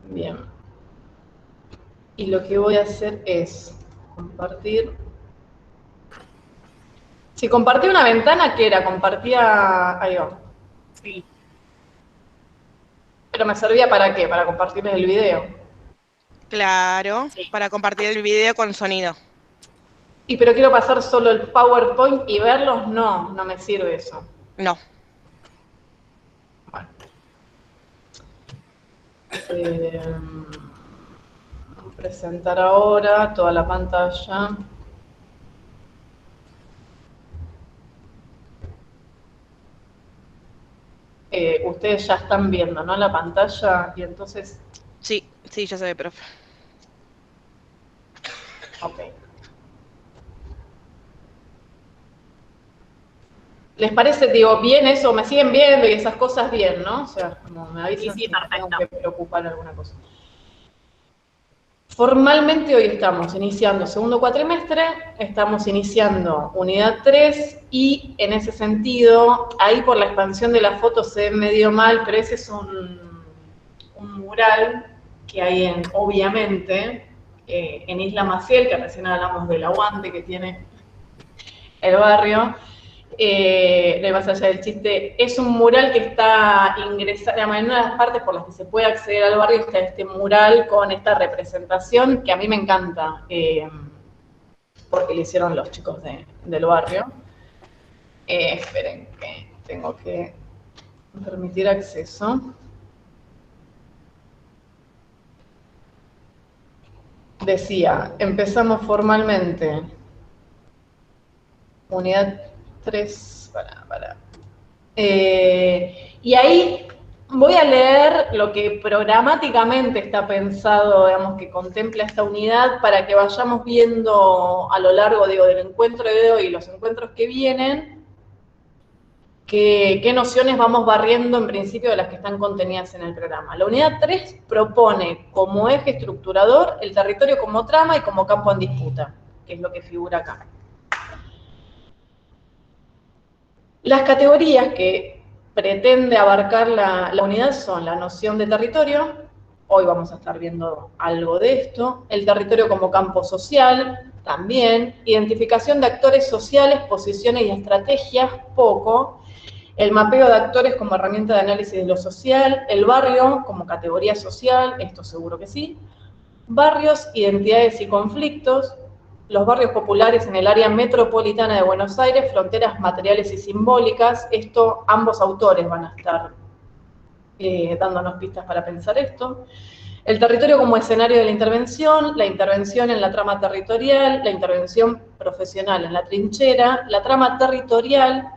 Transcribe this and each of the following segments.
Bien. Y lo que voy a hacer es compartir. Si compartía una ventana, ¿qué era? Compartía... Ahí va. Sí, ¿Pero me servía para qué? Para compartirles el video. claro, Sí. para compartir el video con sonido. Y pero quiero pasar solo el PowerPoint y verlos, no, no me sirve eso. No. Bueno. Eh, presentar ahora toda la pantalla. Ustedes ya están viendo, ¿no? La pantalla y entonces, Sí, sí, ya se ve, profe. ok. ¿Les parece, digo, bien eso? ¿Me siguen viendo y esas cosas bien, no? O sea, como me Sí, avisan sí, si me tengo perfecto. que preocupar alguna cosa. Formalmente hoy estamos iniciando segundo cuatrimestre, estamos iniciando unidad 3 y en ese sentido, ahí por la expansión de la foto se ve medio mal, pero ese es un mural que hay obviamente, en Isla Maciel, que recién hablamos del aguante que tiene el barrio. No hay más allá del chiste, es un mural que está ingresado, en una de las partes por las que se puede acceder al barrio está este mural con esta representación que a mí me encanta, porque le hicieron los chicos del barrio. Esperen que tengo que permitir acceso. Decía, empezamos formalmente unidad 3 y ahí voy a leer lo que programáticamente está pensado, digamos, que contempla esta unidad para que vayamos viendo a lo largo, digo, del encuentro de hoy y los encuentros que vienen, qué nociones vamos barriendo en principio de las que están contenidas en el programa. La unidad 3 propone como eje estructurador el territorio como trama y como campo en disputa, que es lo que figura acá. Las categorías que pretende abarcar la unidad son la noción de territorio, hoy vamos a estar viendo algo de esto, el territorio como campo social, también, identificación de actores sociales, posiciones y estrategias, poco, el mapeo de actores como herramienta de análisis de lo social, el barrio como categoría social, esto seguro que sí, barrios, identidades y conflictos, los barrios populares en el área metropolitana de Buenos Aires, fronteras materiales y simbólicas. Esto, ambos autores van a estar dándonos pistas para pensar esto. El territorio como escenario de la intervención en la trama territorial, la intervención profesional en la trinchera, la trama territorial,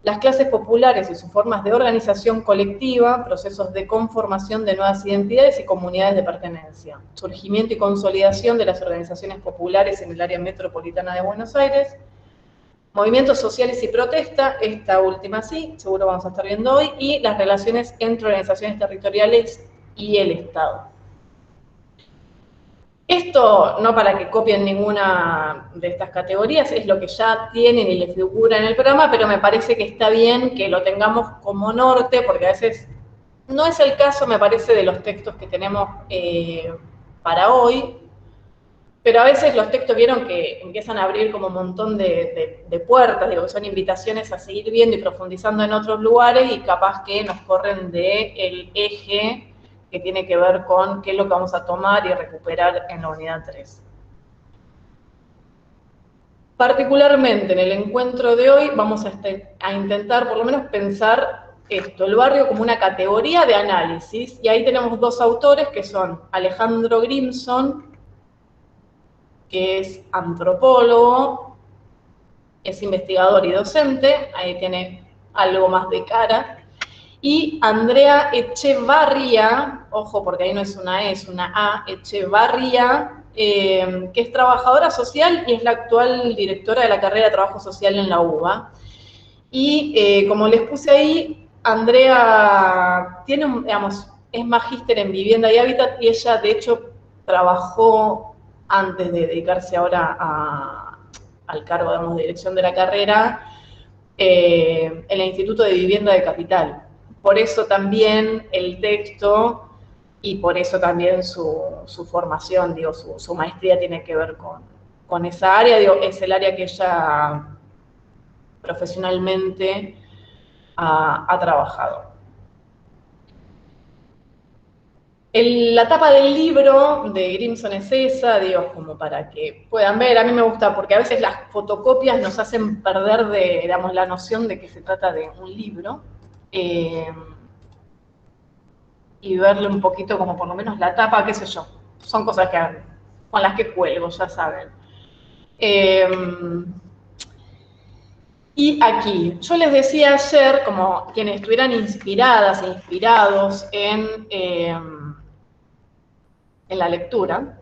las clases populares y sus formas de organización colectiva, procesos de conformación de nuevas identidades y comunidades de pertenencia, surgimiento y consolidación de las organizaciones populares en el área metropolitana de Buenos Aires, movimientos sociales y protesta, esta última sí, seguro vamos a estar viendo hoy, y las relaciones entre organizaciones territoriales y el Estado. Esto no para que copien ninguna de estas categorías, es lo que ya tienen y les figura en el programa, pero me parece que está bien que lo tengamos como norte, porque a veces no es el caso, me parece, de los textos que tenemos para hoy, pero a veces los textos vieron que empiezan a abrir como un montón de puertas, digo, que son invitaciones a seguir viendo y profundizando en otros lugares y capaz que nos corren del eje que tiene que ver con qué es lo que vamos a tomar y recuperar en la unidad 3. Particularmente en el encuentro de hoy vamos a intentar por lo menos pensar esto, el barrio como una categoría de análisis, y ahí tenemos dos autores que son Alejandro Grimson, que es antropólogo, es investigador y docente, ahí tiene algo más de cara, y Andrea Echevarría, ojo porque ahí no es una E, es una A, Echevarría, que es trabajadora social y es la actual directora de la carrera de Trabajo Social en la UBA. Y como les puse ahí, Andrea tiene digamos, es magíster en vivienda y hábitat y ella de hecho trabajó antes de dedicarse ahora al cargo, digamos, de dirección de la carrera, en el Instituto de Vivienda de Capital. Por eso también el texto y por eso también su formación, digo, su maestría tiene que ver con esa área, digo, es el área que ella profesionalmente ha trabajado. La tapa del libro de Grimson es esa, digo, como para que puedan ver. A mí me gusta porque a veces las fotocopias nos hacen perder, digamos, la noción de que se trata de un libro. Y verle un poquito como por lo menos la tapa, qué sé yo. Son cosas con las que cuelgo, ya saben. Y aquí, yo les decía ayer, como quienes estuvieran inspiradas e inspirados en la lectura,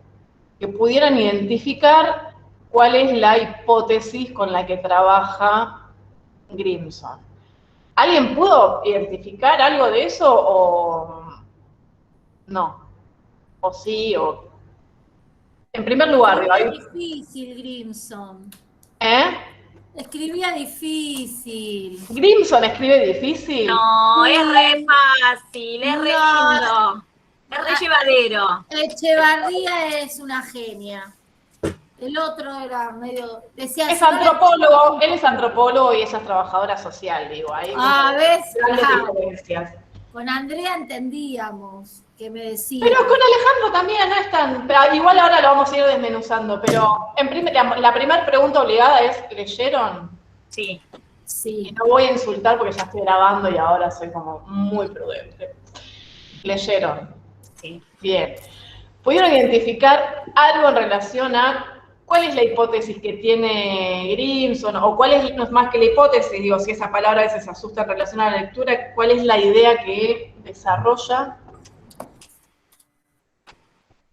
que pudieran identificar cuál es la hipótesis con la que trabaja Grimson. ¿Alguien pudo identificar algo de eso o no? ¿O sí? O... En primer lugar, escribía difícil, Grimson. ¿Eh? Escribía difícil. ¿Grimson escribe difícil? No, es re fácil, es re lindo. Es re llevadero. Echevarría es una genia. El otro era medio... Decía, Es antropólogo, él es antropólogo y ella es trabajadora social, digo. Ahí ¿ves? grandes diferencias. Con Andrea entendíamos que me decía. Pero con Alejandro también no es tan... Pero igual ahora lo vamos a ir desmenuzando, pero la primera pregunta obligada es, ¿leyeron? Sí. Sí. Y no voy a insultar porque ya estoy grabando y ahora soy como muy prudente. ¿Leyeron? Sí. Bien. ¿Pudieron identificar algo en relación a cuál es la hipótesis que tiene Grimson? O cuál es, no es más que la hipótesis, digo, si esa palabra a veces asusta en relación a la lectura, ¿cuál es la idea que desarrolla?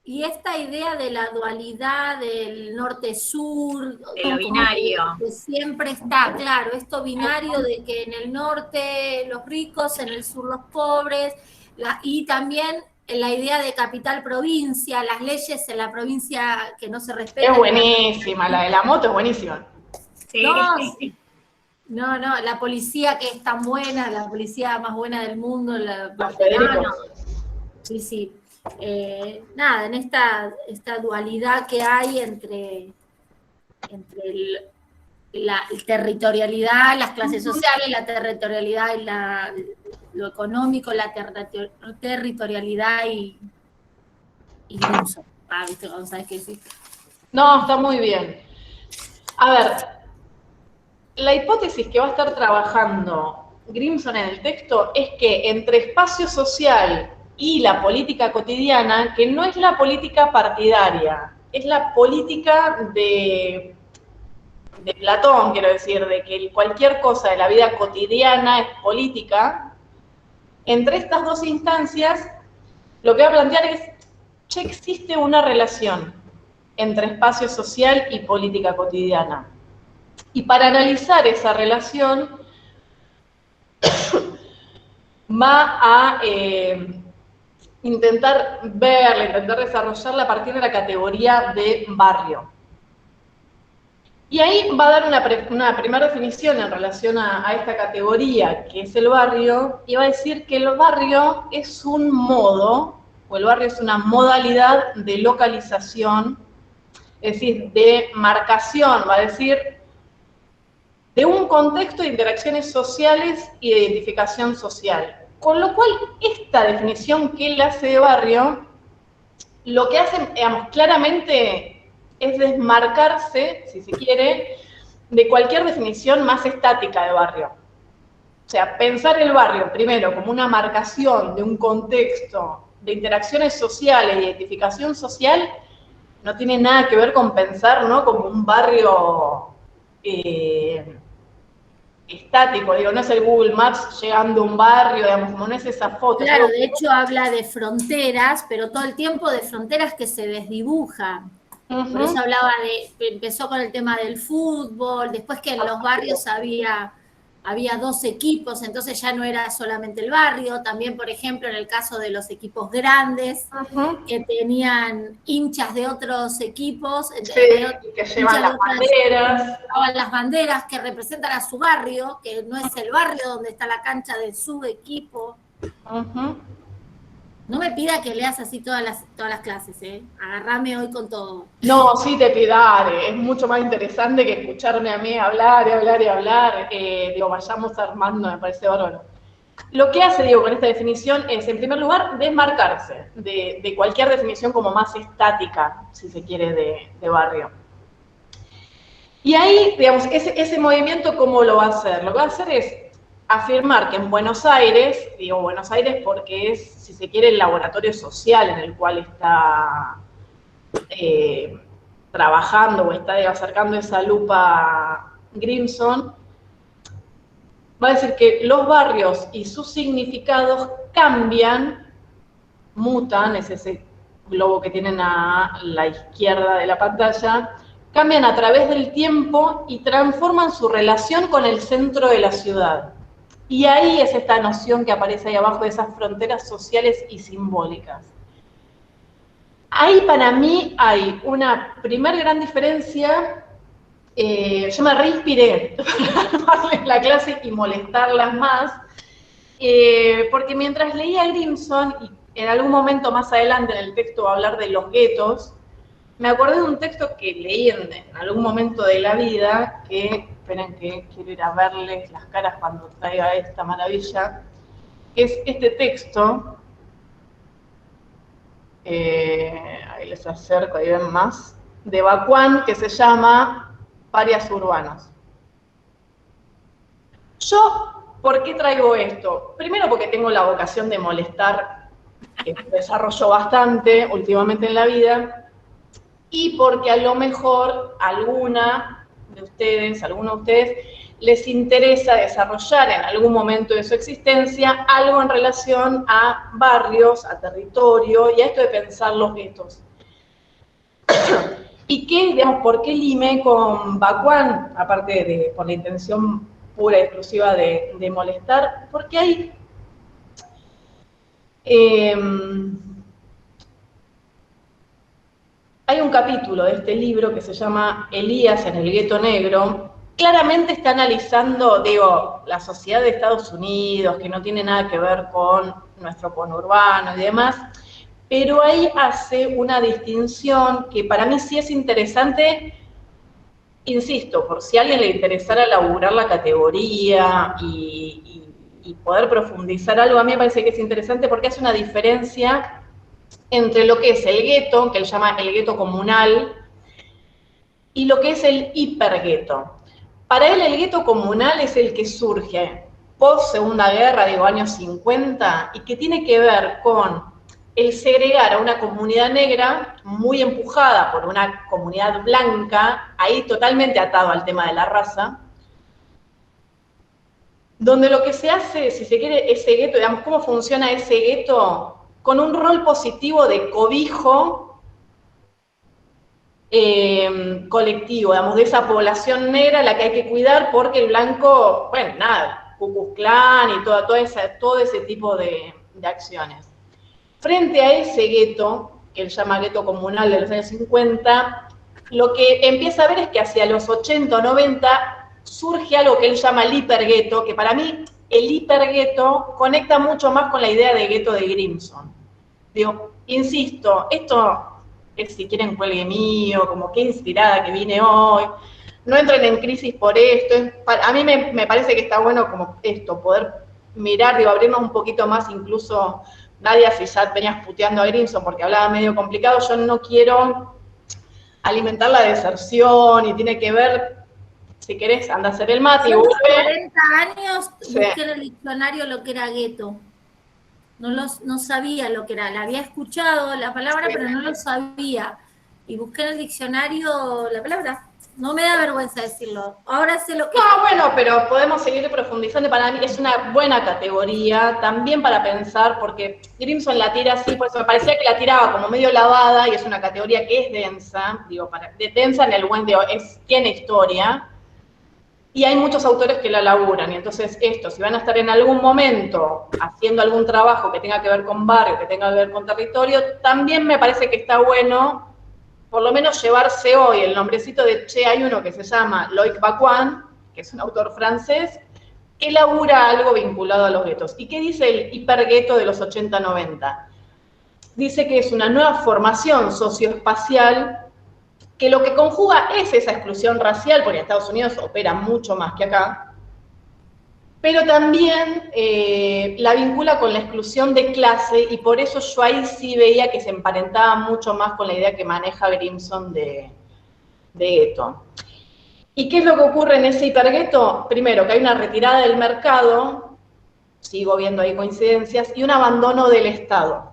Y esta idea de la dualidad del norte-sur, de lo binario. Que siempre está, claro, esto binario de que en el norte los ricos, en el sur los pobres, y también la idea de capital-provincia, las leyes en la provincia que no se respetan. Es buenísima, la de la moto es buenísima. Sí. No, la policía que es tan buena, la policía más buena del mundo, Los Federicos. Sí. Nada, en esta dualidad que hay entre la territorialidad, las clases sociales, la territorialidad y lo económico, la territorialidad y Grimson. ¿Viste? ¿No sabes qué decir? No, está muy bien. A ver, la hipótesis que va a estar trabajando Grimson en el texto es que entre espacio social y la política cotidiana, que no es la política partidaria, es la política de Platón, quiero decir, de que cualquier cosa de la vida cotidiana es política, entre estas dos instancias, lo que va a plantear es, che, existe una relación entre espacio social y política cotidiana. Y para analizar esa relación, va a intentar verla, intentar desarrollarla a partir de la categoría de barrio. Y ahí va a dar una primera definición en relación a esta categoría, que es el barrio, y va a decir que el barrio es un modo, o el barrio es una modalidad de localización, es decir, de marcación, va a decir, de un contexto de interacciones sociales y de identificación social. Con lo cual, esta definición que él hace de barrio, lo que hace, digamos, claramente es desmarcarse, si se quiere, de cualquier definición más estática de barrio. O sea, pensar el barrio primero como una marcación de un contexto de interacciones sociales y identificación social no tiene nada que ver con pensar, ¿no?, como un barrio estático, digo, no es el Google Maps llegando a un barrio, digamos, como no es esa foto. Claro, de hecho habla de fronteras, pero todo el tiempo de fronteras que se desdibujan. Por eso hablaba empezó con el tema del fútbol, después que en los barrios había 2 equipos, entonces ya no era solamente el barrio, también, por ejemplo, en el caso de los equipos grandes, que tenían hinchas de otros equipos, que llevan las banderas que representan a su barrio, que no es el barrio donde está la cancha de su equipo. No me pida que leas así todas las clases, ¿eh? Agarrame hoy con todo. No, sí te pido, es mucho más interesante que escucharme a mí hablar y hablar y hablar. Digo, vayamos armando, me parece bárbaro. Lo que hace, digo, con esta definición es, en primer lugar, desmarcarse de cualquier definición como más estática, si se quiere, de barrio. Y ahí, digamos, ese movimiento, ¿cómo lo va a hacer? Lo que va a hacer es afirmar que en Buenos Aires, digo Buenos Aires porque es, si se quiere, el laboratorio social en el cual está trabajando o está acercando esa lupa Grimson, va a decir que los barrios y sus significados cambian, mutan, es ese globo que tienen a la izquierda de la pantalla, cambian a través del tiempo y transforman su relación con el centro de la ciudad. Y ahí es esta noción que aparece ahí abajo de esas fronteras sociales y simbólicas. Ahí para mí hay una primer gran diferencia. Yo me reinspiré para darles la clase y molestarlas más, porque mientras leía Grimson, y en algún momento más adelante en el texto va a hablar de los guetos, me acordé de un texto que leí en algún momento de la vida, que, esperen que quiero ir a verles las caras cuando traiga esta maravilla, que es este texto, ahí les acerco, ahí ven más, de Bacwan, que se llama Parias Urbanos. Yo, ¿por qué traigo esto? Primero porque tengo la vocación de molestar, que desarrollo bastante últimamente en la vida, y porque a lo mejor alguno de ustedes les interesa desarrollar en algún momento de su existencia algo en relación a barrios, a territorio y a esto de pensar los guetos. ¿Y qué, digamos, por qué limé con Bacwan, aparte de por la intención pura y exclusiva de molestar? Porque hay un capítulo de este libro que se llama Elías en el gueto negro. Claramente está analizando, digo, la sociedad de Estados Unidos, que no tiene nada que ver con nuestro conurbano y demás, pero ahí hace una distinción que para mí sí es interesante, insisto, por si a alguien le interesara laburar la categoría y poder profundizar algo, a mí me parece que es interesante porque hace una diferencia entre lo que es el gueto, que él llama el gueto comunal, y lo que es el hipergueto. Para él el gueto comunal es el que surge post Segunda Guerra, digo, años 50, y que tiene que ver con el segregar a una comunidad negra muy empujada por una comunidad blanca, ahí totalmente atado al tema de la raza, donde lo que se hace, si se quiere, ese gueto, digamos, ¿cómo funciona ese gueto? Con un rol positivo de cobijo colectivo, digamos, de esa población negra a la que hay que cuidar porque el blanco, bueno, nada, Ku Klux Klan y todo ese tipo de acciones. Frente a ese gueto, que él llama gueto comunal de los años 50, lo que empieza a ver es que hacia los 80 o 90 surge algo que él llama el hipergueto, que para mí el hipergueto conecta mucho más con la idea de gueto de Grimson. Digo, insisto, esto es, si quieren, cuelgue mío, como qué inspirada que vine hoy, no entren en crisis por esto, a mí me parece que está bueno como esto, poder mirar, digo, abrirnos un poquito más, incluso, Nadia, si ya venías puteando a Grimson porque hablaba medio complicado, yo no quiero alimentar la deserción y tiene que ver, si querés, anda a hacer el mate y vuelve. 40 años busqué en el diccionario lo que era gueto. No sabía lo que era, la había escuchado la palabra, pero no lo sabía. Y busqué en el diccionario la palabra. No me da vergüenza decirlo. Ahora sé lo que... No, bueno, pero podemos seguir profundizando. Para mí es una buena categoría, también para pensar, porque Grimson la tira así, por eso me parecía que la tiraba como medio lavada, y es una categoría que es densa, digo, densa en el buen, digo, tiene historia, y hay muchos autores que la laburan, y entonces esto, si van a estar en algún momento haciendo algún trabajo que tenga que ver con barrio, que tenga que ver con territorio, también me parece que está bueno por lo menos llevarse hoy el nombrecito de, hay uno que se llama Loic Bacwan, que es un autor francés, que elabora algo vinculado a los guetos. ¿Y qué dice el hipergueto de los 80-90? dice que es una nueva formación socioespacial que lo que conjuga es esa exclusión racial, porque en Estados Unidos opera mucho más que acá, pero también la vincula con la exclusión de clase, y por eso yo ahí sí veía que se emparentaba mucho más con la idea que maneja Grimson de gueto. ¿Y qué es lo que ocurre en ese hipergueto? Primero, que hay una retirada del mercado, sigo viendo ahí coincidencias, y un abandono del Estado.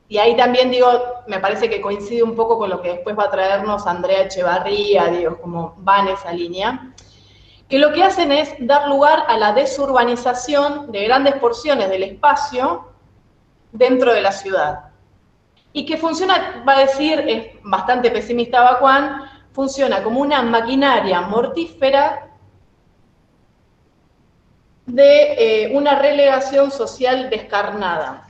Y ahí también digo, me parece que coincide un poco con lo que después va a traernos Andrea Echevarría, digo, como va en esa línea, que lo que hacen es dar lugar a la desurbanización de grandes porciones del espacio dentro de la ciudad. Y que funciona, va a decir, es bastante pesimista Bakuan, funciona como una maquinaria mortífera de una relegación social descarnada.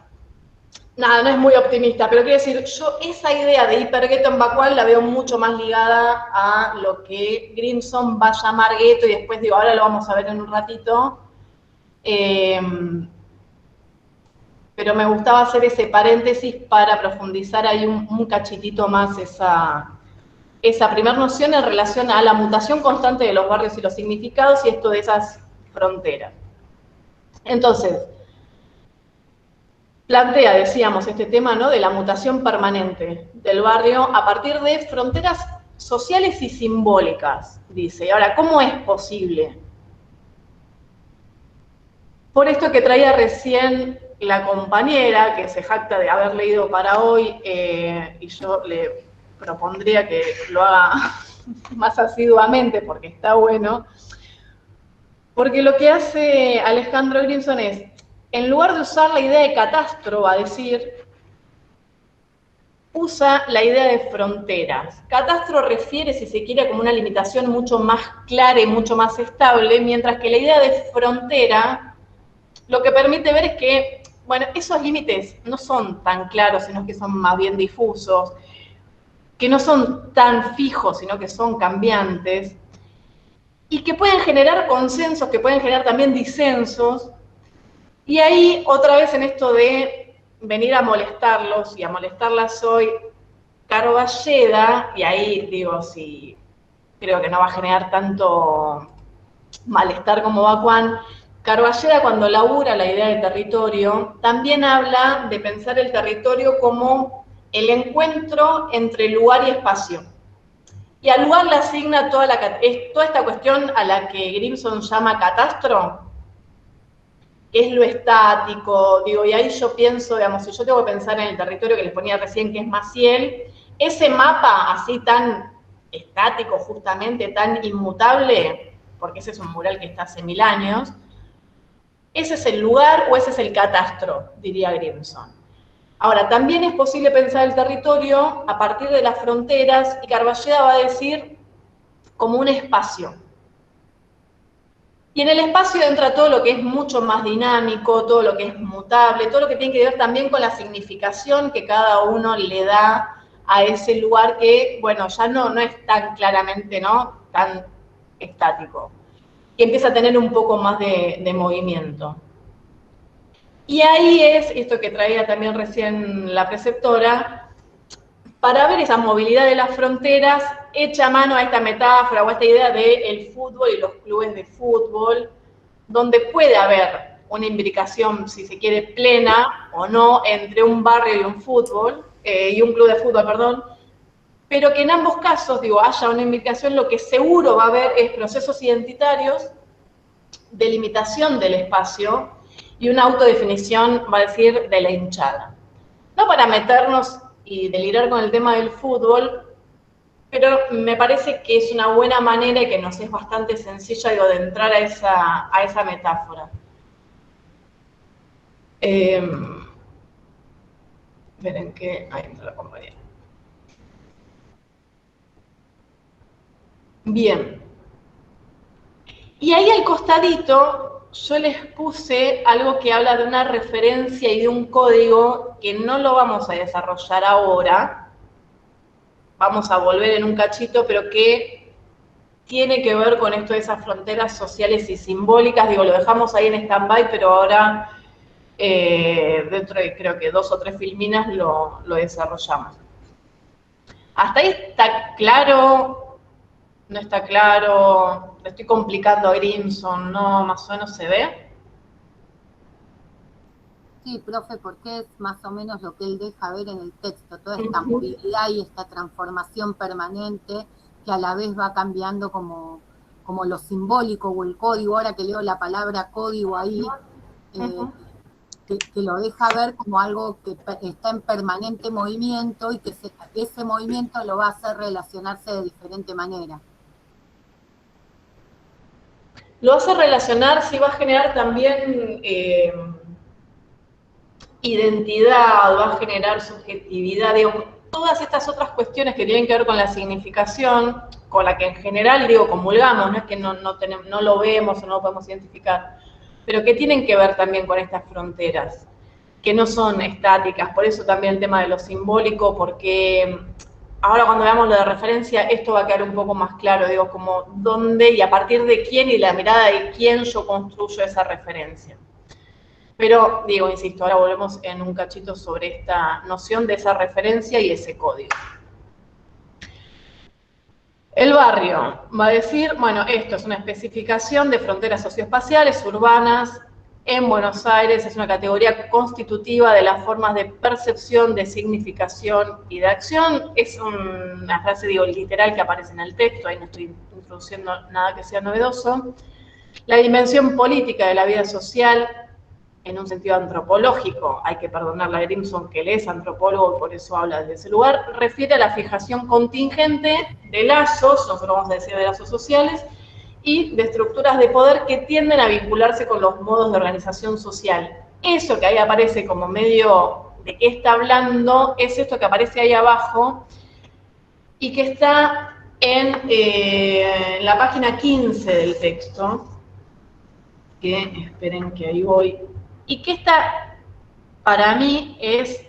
Nada, no es muy optimista, pero quiero decir, yo esa idea de hipergueto en Bakuan la veo mucho más ligada a lo que Grimson va a llamar gueto, y después digo, ahora lo vamos a ver en un ratito. Pero me gustaba hacer ese paréntesis para profundizar ahí un cachitito más esa primera noción en relación a la mutación constante de los barrios y los significados y esto de esas fronteras. Entonces, plantea, decíamos, este tema, ¿no?, de la mutación permanente del barrio a partir de fronteras sociales y simbólicas, dice. Y ahora, ¿cómo es posible? Por esto que traía recién la compañera, que se jacta de haber leído para hoy, y yo le propondría que lo haga más asiduamente porque está bueno, porque lo que hace Alejandro Grimson es, en lugar de usar la idea de catastro, va a decir, usa la idea de fronteras. Catastro refiere, si se quiere, como una limitación mucho más clara y mucho más estable, mientras que la idea de frontera lo que permite ver es que, bueno, esos límites no son tan claros, sino que son más bien difusos, que no son tan fijos, sino que son cambiantes, y que pueden generar consensos, que pueden generar también disensos, y ahí, otra vez en esto de venir a molestarlos y a molestarlas hoy, Caro Valleda, y ahí digo, sí, creo que no va a generar tanto malestar como Bakuan. Caro Valleda, cuando labura la idea de territorio, también habla de pensar el territorio como el encuentro entre lugar y espacio. Y al lugar le asigna toda esta cuestión a la que Grimson llama catastro, es lo estático, digo, y ahí yo pienso, digamos, si yo tengo que pensar en el territorio que les ponía recién, que es Maciel, ese mapa así tan estático, justamente, tan inmutable, porque ese es un mural que está hace 1000 años, ¿ese es el lugar o ese es el catastro?, diría Grimson. Ahora, también es posible pensar el territorio a partir de las fronteras, y Carballeda va a decir como un espacio. Y en el espacio entra todo lo que es mucho más dinámico, todo lo que es mutable, todo lo que tiene que ver también con la significación que cada uno le da a ese lugar que, bueno, ya no es tan claramente, ¿no?, tan estático, que empieza a tener un poco más de movimiento. Y ahí es, esto que traía también recién la preceptora, para ver esa movilidad de las fronteras, echa mano a esta metáfora o a esta idea del fútbol y los clubes de fútbol, donde puede haber una imbricación, si se quiere, plena o no, entre un barrio y un fútbol, y un club de fútbol, perdón, pero que en ambos casos, digo, haya una imbricación, lo que seguro va a haber es procesos identitarios, delimitación del espacio y una autodefinición, va a decir, de la hinchada. No para meternos y delirar con el tema del fútbol, pero me parece que es una buena manera y que nos es bastante sencilla, digo, de entrar a esa metáfora. Miren que ahí entra la compañera. Bien. Y ahí al costadito yo les puse algo que habla de una referencia y de un código que no lo vamos a desarrollar ahora, vamos a volver en un cachito, pero que tiene que ver con esto de esas fronteras sociales y simbólicas. Digo, lo dejamos ahí en stand-by, pero ahora Dentro de creo que 2 o 3 filminas lo desarrollamos. ¿Hasta ahí está claro? ¿No está claro? ¿Le estoy complicando a Grimson? ¿No? ¿Más o menos se ve? Sí, profe, porque es más o menos lo que él deja ver en el texto, toda esta movilidad y esta transformación permanente que a la vez va cambiando como lo simbólico o el código. Ahora que leo la palabra código ahí, que lo deja ver como algo que está en permanente movimiento y que ese movimiento lo va a hacer relacionarse de diferente manera. Lo hace relacionar, sí, va a generar también identidad, va a generar subjetividad, digo, todas estas otras cuestiones que tienen que ver con la significación, con la que en general, digo, comulgamos, no es que no lo vemos o no lo podemos identificar, pero que tienen que ver también con estas fronteras, que no son estáticas, por eso también el tema de lo simbólico, porque ahora cuando veamos lo de referencia, esto va a quedar un poco más claro, digo, como dónde y a partir de quién y la mirada de quién yo construyo esa referencia. Pero, digo, insisto, ahora volvemos en un cachito sobre esta noción de esa referencia y ese código. El barrio va a decir, bueno, esto es una especificación de fronteras socioespaciales urbanas en Buenos Aires, es una categoría constitutiva de las formas de percepción, de significación y de acción. Es una frase, digo, literal que aparece en el texto, ahí no estoy introduciendo nada que sea novedoso. La dimensión política de la vida social, en un sentido antropológico, hay que perdonarle a Grimson que él es antropólogo, por eso habla desde ese lugar, refiere a la fijación contingente de lazos, nosotros vamos a decir de lazos sociales, y de estructuras de poder que tienden a vincularse con los modos de organización social. Eso que ahí aparece como medio de qué está hablando, es esto que aparece ahí abajo, y que está en la página 15 del texto, que esperen que ahí voy, y que esta, para mí, es,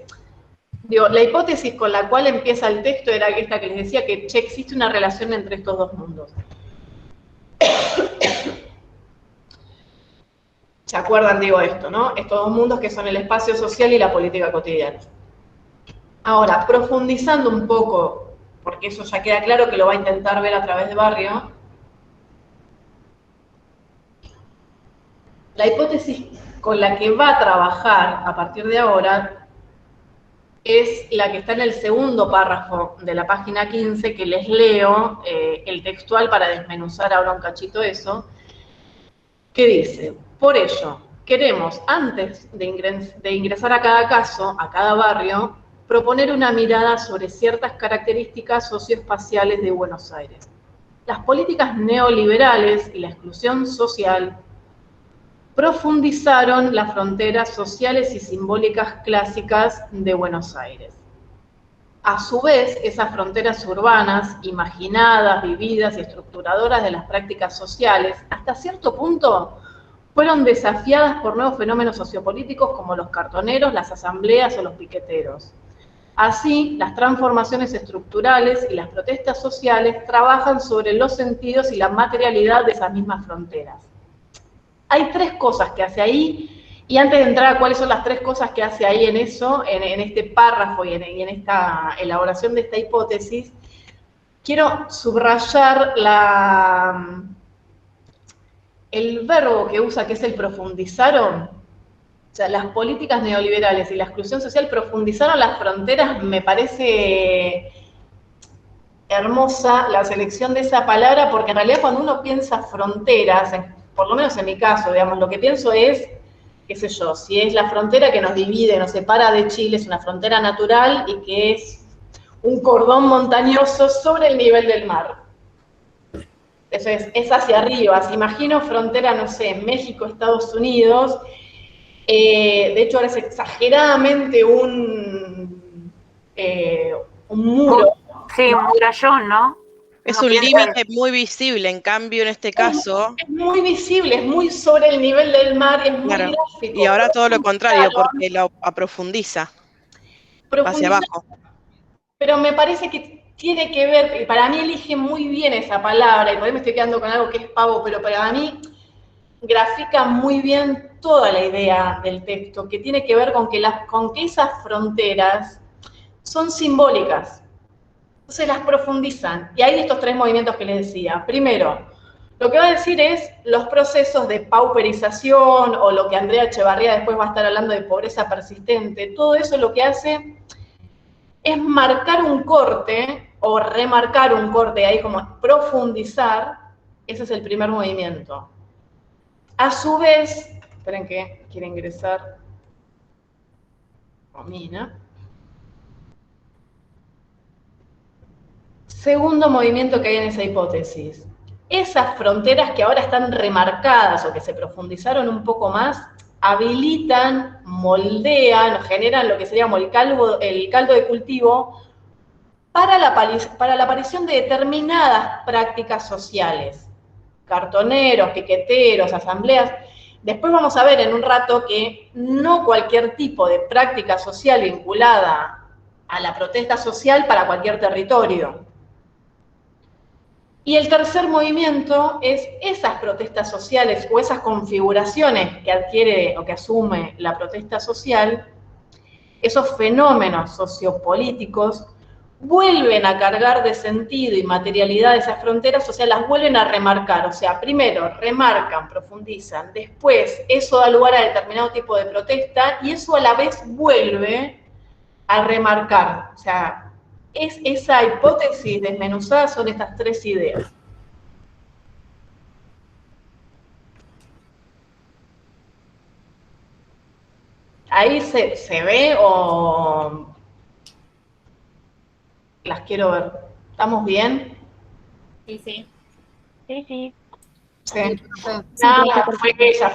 digo, la hipótesis con la cual empieza el texto era esta que les decía, que existe una relación entre estos dos mundos. ¿Se acuerdan, digo, esto, no? Estos dos mundos que son el espacio social y la política cotidiana. Ahora, profundizando un poco, porque eso ya queda claro que lo va a intentar ver a través de Barrio, la hipótesis con la que va a trabajar a partir de ahora es la que está en el segundo párrafo de la página 15, que les leo el textual para desmenuzar ahora un cachito eso, que dice: por ello, queremos, antes de ingresar a cada caso, a cada barrio, proponer una mirada sobre ciertas características socioespaciales de Buenos Aires. Las políticas neoliberales y la exclusión social profundizaron las fronteras sociales y simbólicas clásicas de Buenos Aires. A su vez, esas fronteras urbanas, imaginadas, vividas y estructuradoras de las prácticas sociales, hasta cierto punto fueron desafiadas por nuevos fenómenos sociopolíticos como los cartoneros, las asambleas o los piqueteros. Así, las transformaciones estructurales y las protestas sociales trabajan sobre los sentidos y la materialidad de esas mismas fronteras. Hay 3 cosas que hace ahí, y antes de entrar a cuáles son las 3 cosas que hace ahí en eso, en este párrafo y en esta elaboración de esta hipótesis, quiero subrayar el verbo que usa, que es el profundizaron. O sea, las políticas neoliberales y la exclusión social profundizaron las fronteras. Me parece hermosa la selección de esa palabra, porque en realidad cuando uno piensa fronteras, por lo menos en mi caso, digamos, lo que pienso es, qué sé yo, si es la frontera que nos divide, nos separa de Chile, es una frontera natural y que es un cordón montañoso sobre el nivel del mar. Eso es hacia arriba. Si imagino frontera, no sé, México, Estados Unidos, de hecho ahora es exageradamente un muro. Sí, un murallón, ¿no? Es un límite muy visible, en cambio en este caso... Es muy visible, es muy sobre el nivel del mar, es muy gráfico. Y ahora todo lo contrario, porque lo profundiza hacia abajo. Pero me parece que tiene que ver, para mí elige muy bien esa palabra, y por ahí me estoy quedando con algo que es pavo, pero para mí grafica muy bien toda la idea del texto, que tiene que ver con que esas fronteras son simbólicas. Entonces las profundizan. Y hay estos 3 movimientos que les decía. Primero, lo que va a decir es los procesos de pauperización, o lo que Andrea Echevarría después va a estar hablando de pobreza persistente. Todo eso lo que hace es marcar un corte, o remarcar un corte, ahí como profundizar. Ese es el primer movimiento. A su vez, esperen que quiere ingresar Romina. Segundo movimiento que hay en esa hipótesis. Esas fronteras que ahora están remarcadas o que se profundizaron un poco más, habilitan, moldean, generan lo que seríamos el caldo de cultivo para la aparición de determinadas prácticas sociales. Cartoneros, piqueteros, asambleas. Después vamos a ver en un rato que no cualquier tipo de práctica social vinculada a la protesta social para cualquier territorio. Y el tercer movimiento es esas protestas sociales o esas configuraciones que adquiere o que asume la protesta social, esos fenómenos sociopolíticos, vuelven a cargar de sentido y materialidad esas fronteras, o sea, las vuelven a remarcar. O sea, primero remarcan, profundizan, después eso da lugar a determinado tipo de protesta y eso a la vez vuelve a remarcar. O sea, es esa hipótesis desmenuzada, son estas 3 ideas. Ahí se ve o las quiero ver. ¿Estamos bien? Sí, sí. Sí, sí. Sí. Nada, fue ella.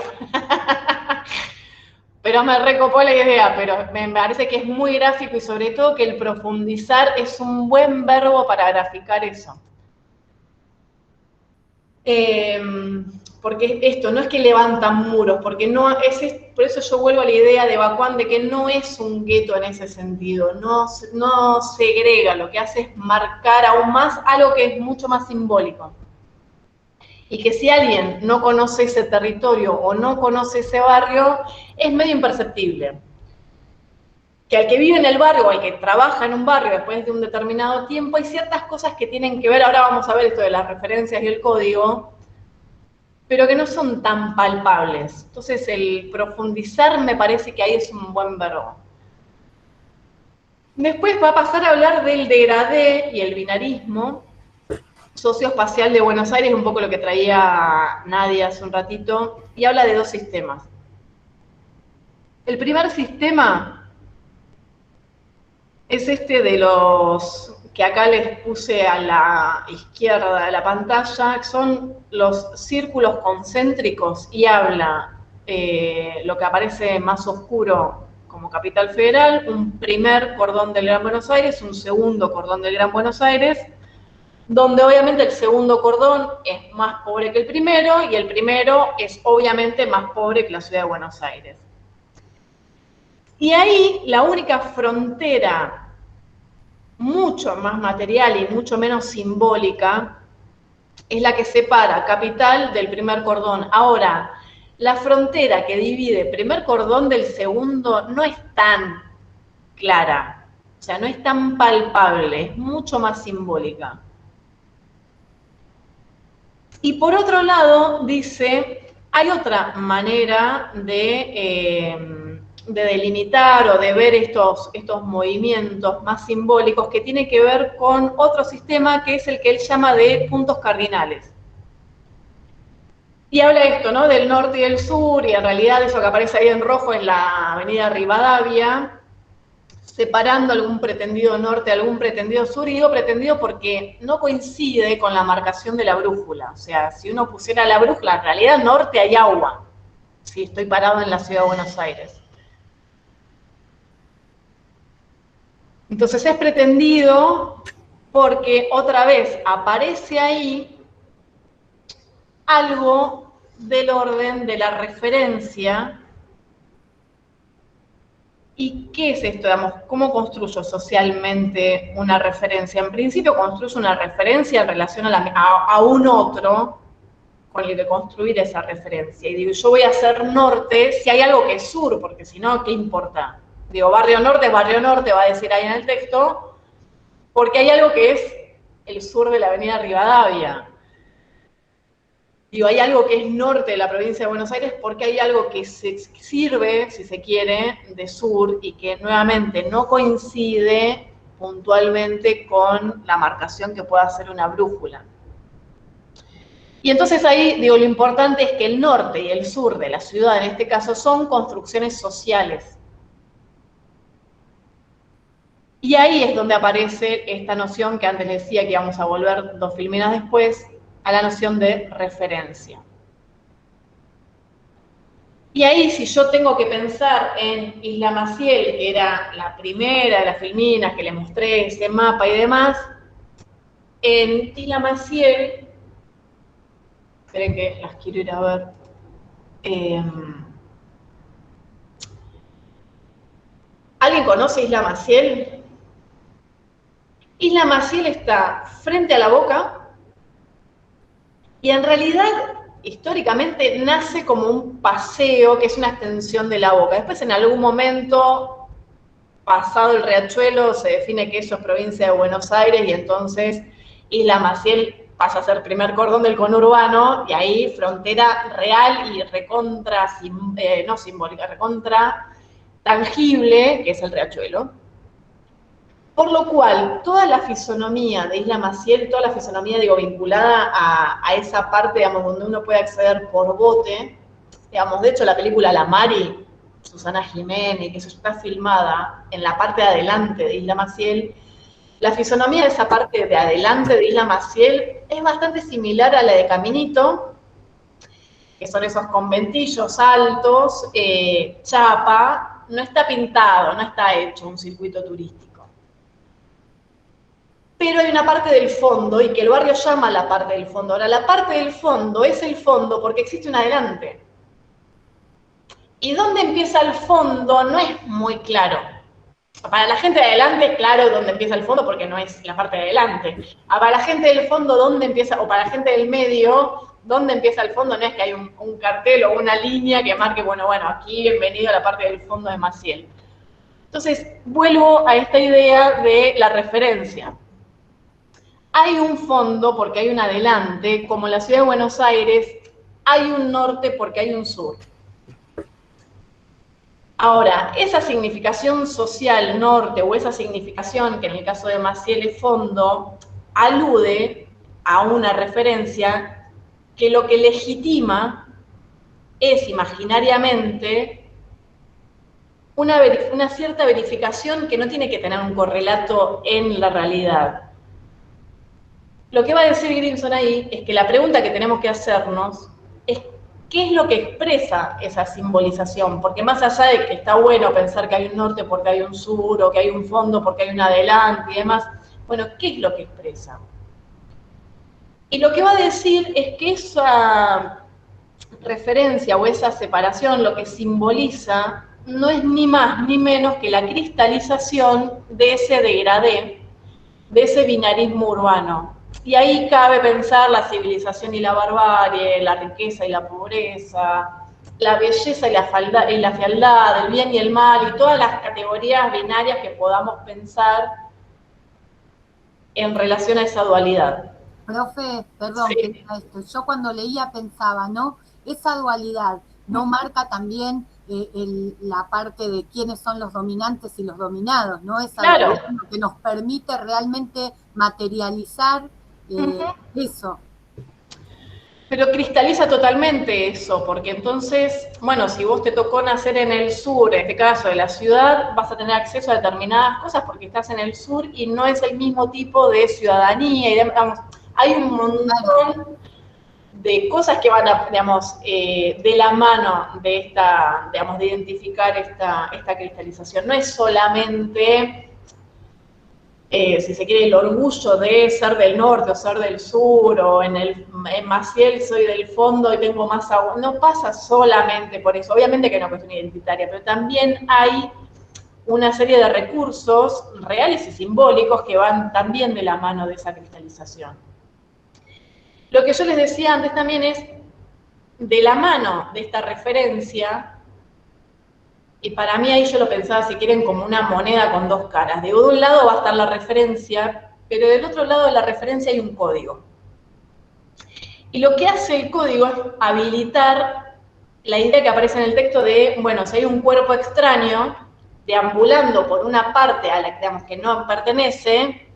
Pero me recopó la idea, pero me parece que es muy gráfico y sobre todo que el profundizar es un buen verbo para graficar eso. Porque esto no es que levantan muros, porque no por eso yo vuelvo a la idea de Bakuan de que no es un gueto en ese sentido, no segrega, lo que hace es marcar aún más algo que es mucho más simbólico. Y que si alguien no conoce ese territorio o no conoce ese barrio, es medio imperceptible. Que al que vive en el barrio o al que trabaja en un barrio después de un determinado tiempo, hay ciertas cosas que tienen que ver, ahora vamos a ver esto de las referencias y el código, pero que no son tan palpables. Entonces el profundizar me parece que ahí es un buen verbo. Después va a pasar a hablar del degradé y el binarismo socioespacial de Buenos Aires, un poco lo que traía Nadia hace un ratito, y habla de 2 sistemas. El primer sistema es este de los que acá les puse a la izquierda de la pantalla, que son los círculos concéntricos, y habla lo que aparece más oscuro como Capital Federal, un primer cordón del Gran Buenos Aires, un segundo cordón del Gran Buenos Aires, donde obviamente el segundo cordón es más pobre que el primero, y el primero es obviamente más pobre que la ciudad de Buenos Aires. Y ahí la única frontera mucho más material y mucho menos simbólica es la que separa Capital del primer cordón. Ahora, la frontera que divide el primer cordón del segundo no es tan clara, o sea, no es tan palpable, es mucho más simbólica. Y por otro lado, dice, hay otra manera de delimitar o de ver estos movimientos más simbólicos, que tiene que ver con otro sistema que es el que él llama de puntos cardinales. Y habla esto, ¿no? Del norte y del sur, y en realidad eso que aparece ahí en rojo es la avenida Rivadavia, separando algún pretendido norte, algún pretendido sur, y digo pretendido porque no coincide con la marcación de la brújula. O sea, si uno pusiera la brújula, en realidad norte hay agua, si estoy parado en la ciudad de Buenos Aires. Entonces es pretendido porque otra vez aparece ahí algo del orden de la referencia. ¿Y qué es esto? Digamos, ¿cómo construyo socialmente una referencia? En principio construyo una referencia en relación a un otro, con el que construir esa referencia. Y digo, yo voy a hacer norte si hay algo que es sur, porque si no, ¿qué importa? Digo, barrio norte, va a decir ahí en el texto, porque hay algo que es el sur de la avenida Rivadavia. Digo, hay algo que es norte de la provincia de Buenos Aires porque hay algo que se sirve, si se quiere, de sur y que nuevamente no coincide puntualmente con la marcación que pueda hacer una brújula. Y entonces ahí, digo, lo importante es que el norte y el sur de la ciudad, en este caso, son construcciones sociales. Y ahí es donde aparece esta noción que antes decía que íbamos a volver 2 filminas después, a la noción de referencia. Y ahí, si yo tengo que pensar en Isla Maciel, que era la primera de las filminas que les mostré, ese mapa y demás, en Isla Maciel, esperen que las quiero ir a ver, ¿alguien conoce Isla Maciel? Isla Maciel está frente a la Boca y en realidad, históricamente, nace como un paseo que es una extensión de la Boca. Después, en algún momento, pasado el Riachuelo, se define que eso es provincia de Buenos Aires y entonces Isla Maciel pasa a ser primer cordón del conurbano y ahí frontera real y recontra, no simbólica, recontra tangible, que es el Riachuelo. Por lo cual, toda la fisonomía de Isla Maciel, toda la fisonomía, digo, vinculada a esa parte, digamos, donde uno puede acceder por bote, digamos, de hecho, la película La Mari, Susana Jiménez, que eso está filmada en la parte de adelante de Isla Maciel, la fisonomía de esa parte de adelante de Isla Maciel es bastante similar a la de Caminito, que son esos conventillos altos, chapa, no está pintado, no está hecho un circuito turístico. Pero hay una parte del fondo, y que el barrio llama la parte del fondo. Ahora, la parte del fondo es el fondo porque existe un adelante. Y dónde empieza el fondo no es muy claro. Para la gente de adelante es claro dónde empieza el fondo porque no es la parte de adelante. Para la gente del fondo, dónde empieza, o para la gente del medio, dónde empieza el fondo, no es que hay un cartel o una línea que marque, bueno, aquí bienvenido a la parte del fondo de Maciel. Entonces, vuelvo a esta idea de la referencia. Hay un fondo porque hay un adelante, como en la ciudad de Buenos Aires, hay un norte porque hay un sur. Ahora, esa significación social norte o esa significación que en el caso de Maciel es fondo, alude a una referencia que lo que legitima es imaginariamente una cierta verificación que no tiene que tener un correlato en la realidad. Lo que va a decir Grimson ahí es que la pregunta que tenemos que hacernos es ¿qué es lo que expresa esa simbolización? Porque más allá de que está bueno pensar que hay un norte porque hay un sur, o que hay un fondo porque hay un adelante y demás, bueno, ¿qué es lo que expresa? Y lo que va a decir es que esa referencia o esa separación lo que simboliza no es ni más ni menos que la cristalización de ese degradé, de ese binarismo urbano. Y ahí cabe pensar la civilización y la barbarie, la riqueza y la pobreza, la belleza y la fealdad, el bien y el mal, y todas las categorías binarias que podamos pensar en relación a esa dualidad. Profe, perdón, Sí. yo cuando leía pensaba, ¿no? Esa dualidad no marca también la parte de quiénes son los dominantes y los dominados, ¿no? Esa dualidad que nos permite realmente materializar eso. Pero cristaliza totalmente eso, porque entonces, bueno, si vos te tocó nacer en el sur, en este caso de la ciudad, vas a tener acceso a determinadas cosas porque estás en el sur y no es el mismo tipo de ciudadanía, y digamos, hay un montón de cosas que van a, digamos, de la mano de esta, digamos, de identificar esta cristalización. No es solamente si se quiere, el orgullo de ser del norte o ser del sur, o en Maciel soy del fondo y tengo más agua. No pasa solamente por eso, obviamente que es una cuestión identitaria, pero también hay una serie de recursos reales y simbólicos que van también de la mano de esa cristalización. Lo que yo les decía antes también es de la mano de esta referencia, y para mí ahí yo lo pensaba, si quieren, como una moneda con dos caras. Digo, de un lado va a estar la referencia, pero del otro lado de la referencia hay un código. Y lo que hace el código es habilitar la idea que aparece en el texto de, bueno, si hay un cuerpo extraño deambulando por una parte a la que, digamos, que no pertenece,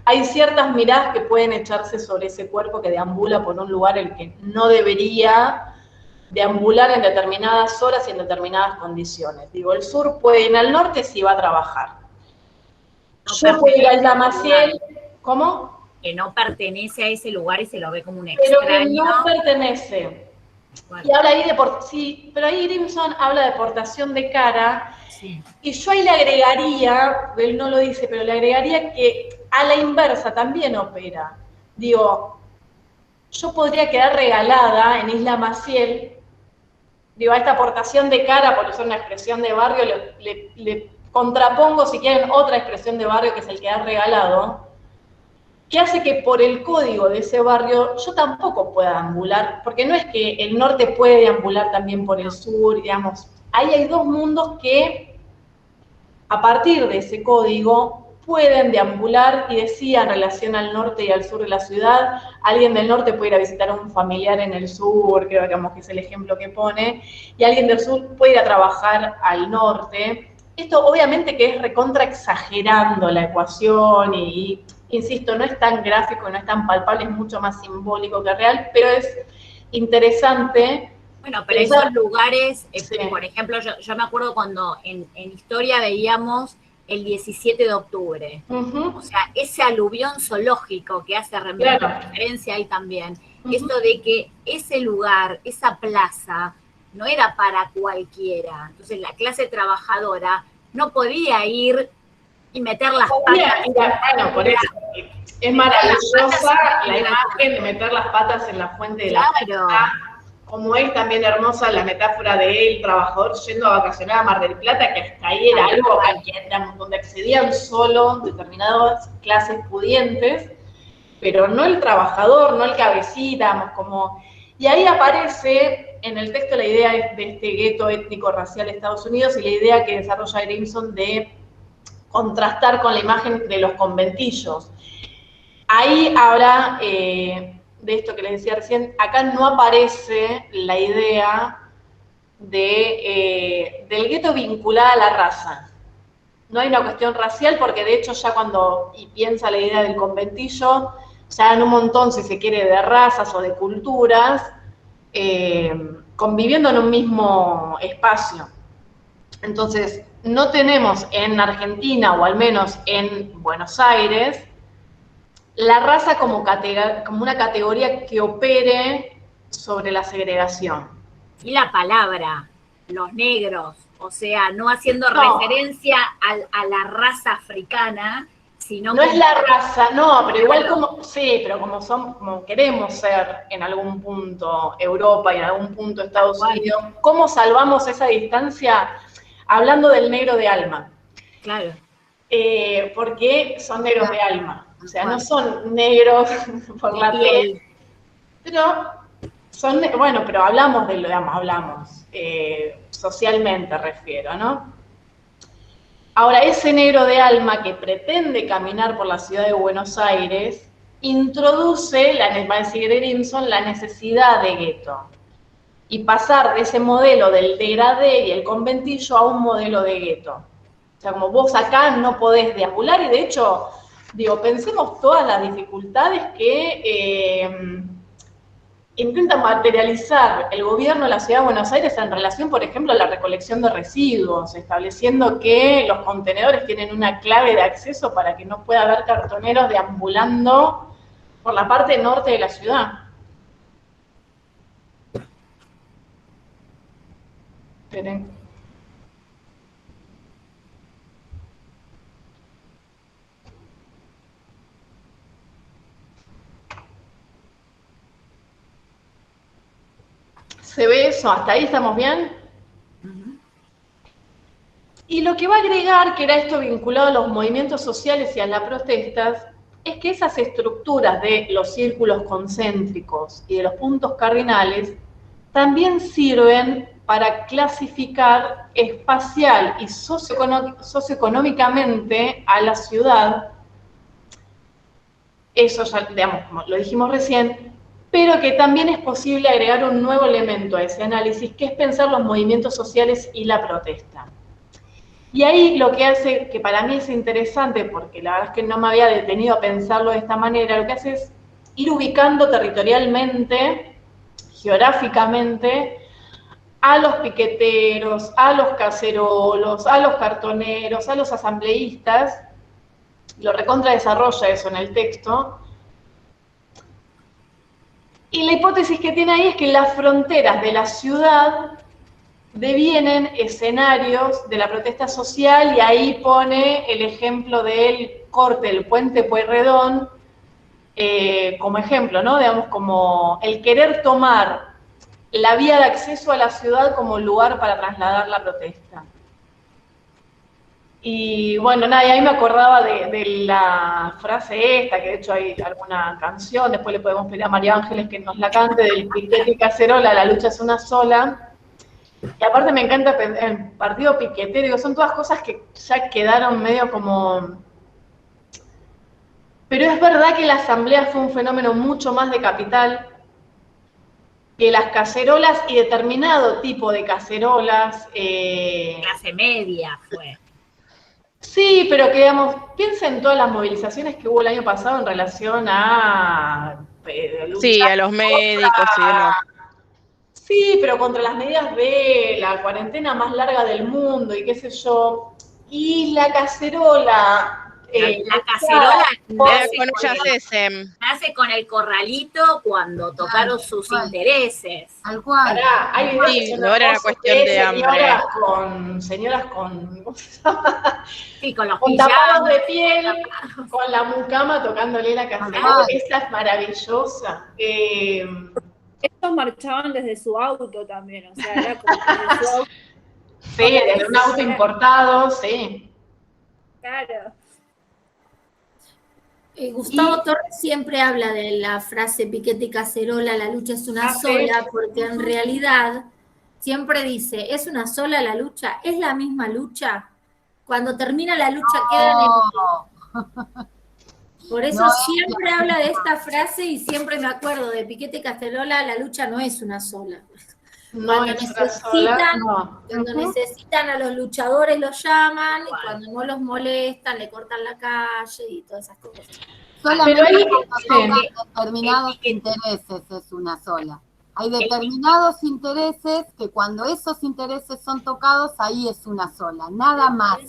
hay ciertas miradas que pueden echarse sobre ese cuerpo que deambula por un lugar el que no debería deambular en determinadas horas y en determinadas condiciones. Digo, el sur puede ir al norte si va a trabajar. Yo puedo ir a Isla Maciel, ¿cómo? Que no pertenece a ese lugar y se lo ve como un extraño. Pero que no pertenece. Bueno. Y habla ahí de, sí, pero ahí Grimson habla de portación de cara, sí. Y yo ahí le agregaría, él no lo dice, pero le agregaría que a la inversa también opera. Digo, yo podría quedar regalada en Isla Maciel, digo, a esta portación de cara, por usar una expresión de barrio, le contrapongo, si quieren, otra expresión de barrio que es el quedar regalado, que hace que por el código de ese barrio yo tampoco pueda deambular, porque no es que el norte puede deambular también por el sur, digamos, ahí hay dos mundos que a partir de ese código pueden deambular y decía en relación al norte y al sur de la ciudad, alguien del norte puede ir a visitar a un familiar en el sur, creo digamos, que es el ejemplo que pone, y alguien del sur puede ir a trabajar al norte. Esto obviamente que es recontra exagerando la ecuación y insisto, no es tan gráfico, no es tan palpable, es mucho más simbólico que real, pero es interesante. Bueno, pero esos lugares, sí. Por ejemplo, yo me acuerdo cuando en historia veíamos el 17 de octubre, o sea, ese aluvión zoológico que hace referencia ahí también, esto de que ese lugar, esa plaza, no era para cualquiera, entonces la clase trabajadora no podía ir y meter las patas. Bueno, por eso es maravillosa la imagen de meter las patas en la fuente de la plata, como es también hermosa la metáfora del trabajador yendo a vacacionar a Mar del Plata, que hasta ahí era algo donde accedían solo determinadas clases pudientes, pero no el trabajador, no el cabecita, como... Y ahí aparece en el texto la idea de este gueto étnico-racial de Estados Unidos y la idea que desarrolla Grimson de contrastar con la imagen de los conventillos. Ahí habrá, de esto que les decía recién, acá no aparece la idea del gueto vinculada a la raza. No hay una cuestión racial porque de hecho ya cuando piensa la idea del conventillo, ya en un montón, si se quiere, de razas o de culturas, conviviendo en un mismo espacio. Entonces, no tenemos en Argentina, o al menos en Buenos Aires, la raza como una categoría que opere sobre la segregación. Y la palabra, los negros, o sea, no haciendo referencia a la raza africana, sino no es la raza, no, pero igual como, sí, pero como queremos ser en algún punto Europa y en algún punto Estados Unidos, ¿cómo salvamos esa distancia? Hablando del negro de alma. Claro. Porque son negros de alma. O sea, no son negros por la piel. Pero son, bueno, pero hablamos de lo, hablamos socialmente refiero, ¿no? Ahora, ese negro de alma que pretende caminar por la ciudad de Buenos Aires, introduce, va a decir Grimson, la necesidad de gueto. Y pasar de ese modelo del degradé y el conventillo a un modelo de gueto. O sea, como vos acá no podés deambular, y de hecho, digo, pensemos todas las dificultades que intenta materializar el gobierno de la Ciudad de Buenos Aires en relación, por ejemplo, a la recolección de residuos, estableciendo que los contenedores tienen una clave de acceso para que no pueda haber cartoneros deambulando por la parte norte de la ciudad. Esperen. ¿Se ve eso? ¿Hasta ahí estamos bien? Y lo que va a agregar, que era esto vinculado a los movimientos sociales y a las protestas, es que esas estructuras de los círculos concéntricos y de los puntos cardinales también sirven para clasificar espacial y socioeconómicamente a la ciudad. Eso ya, digamos, como lo dijimos recién, pero que también es posible agregar un nuevo elemento a ese análisis, que es pensar los movimientos sociales y la protesta. Y ahí lo que hace, que para mí es interesante, porque la verdad es que no me había detenido a pensarlo de esta manera, lo que hace es ir ubicando territorialmente, geográficamente, a los piqueteros, a los cacerolos, a los cartoneros, a los asambleístas. Lo recontra desarrolla eso en el texto. Y la hipótesis que tiene ahí es que las fronteras de la ciudad devienen escenarios de la protesta social, y ahí pone el ejemplo del corte del puente Pueyrredón como ejemplo, ¿no? Digamos, como el querer tomar la vía de acceso a la ciudad como lugar para trasladar la protesta. Y bueno, nada, y ahí me acordaba de la frase esta, que de hecho hay alguna canción, después le podemos pedir a María Ángeles que nos la cante, del piquete y cacerola, la lucha es una sola. Y aparte me encanta el partido piquetero, digo, son todas cosas que ya quedaron medio como... Pero es verdad que la asamblea fue un fenómeno mucho más de capital, que las cacerolas y determinado tipo de cacerolas... Clase media fue. Sí, pero que digamos, piensa en todas las movilizaciones que hubo el año pasado en relación a... sí, a los médicos y demás. Sí, pero contra las medidas de la cuarentena más larga del mundo y qué sé yo. Y la cacerola... la cacerola nace con el corralito cuando tocaron sus intereses. Tal cual. Hay sí, no era una cuestión de hambre. Señoras con, ¿cómo se llama? Sí, con los tapados de piel, con la mucama tocándole la cacerola. Esa es maravillosa. Estos marchaban desde su auto también, o sea, era como desde su auto. Sí, desde un auto importado, sí. Claro. Gustavo Torres siempre habla de la frase piquete y cacerola, la lucha es una sola, porque en realidad siempre dice, ¿es una sola la lucha? ¿Es la misma lucha? Cuando termina la lucha quedan en... Por eso siempre habla de esta frase y siempre me acuerdo de piquete y cacerola, la lucha no es una sola. Cuando necesitan a los luchadores los llaman, y cuando no los molestan le cortan la calle y todas esas cosas. Solamente hay determinados intereses es una sola. Hay determinados intereses que cuando esos intereses son tocados, ahí es una sola. Nada más.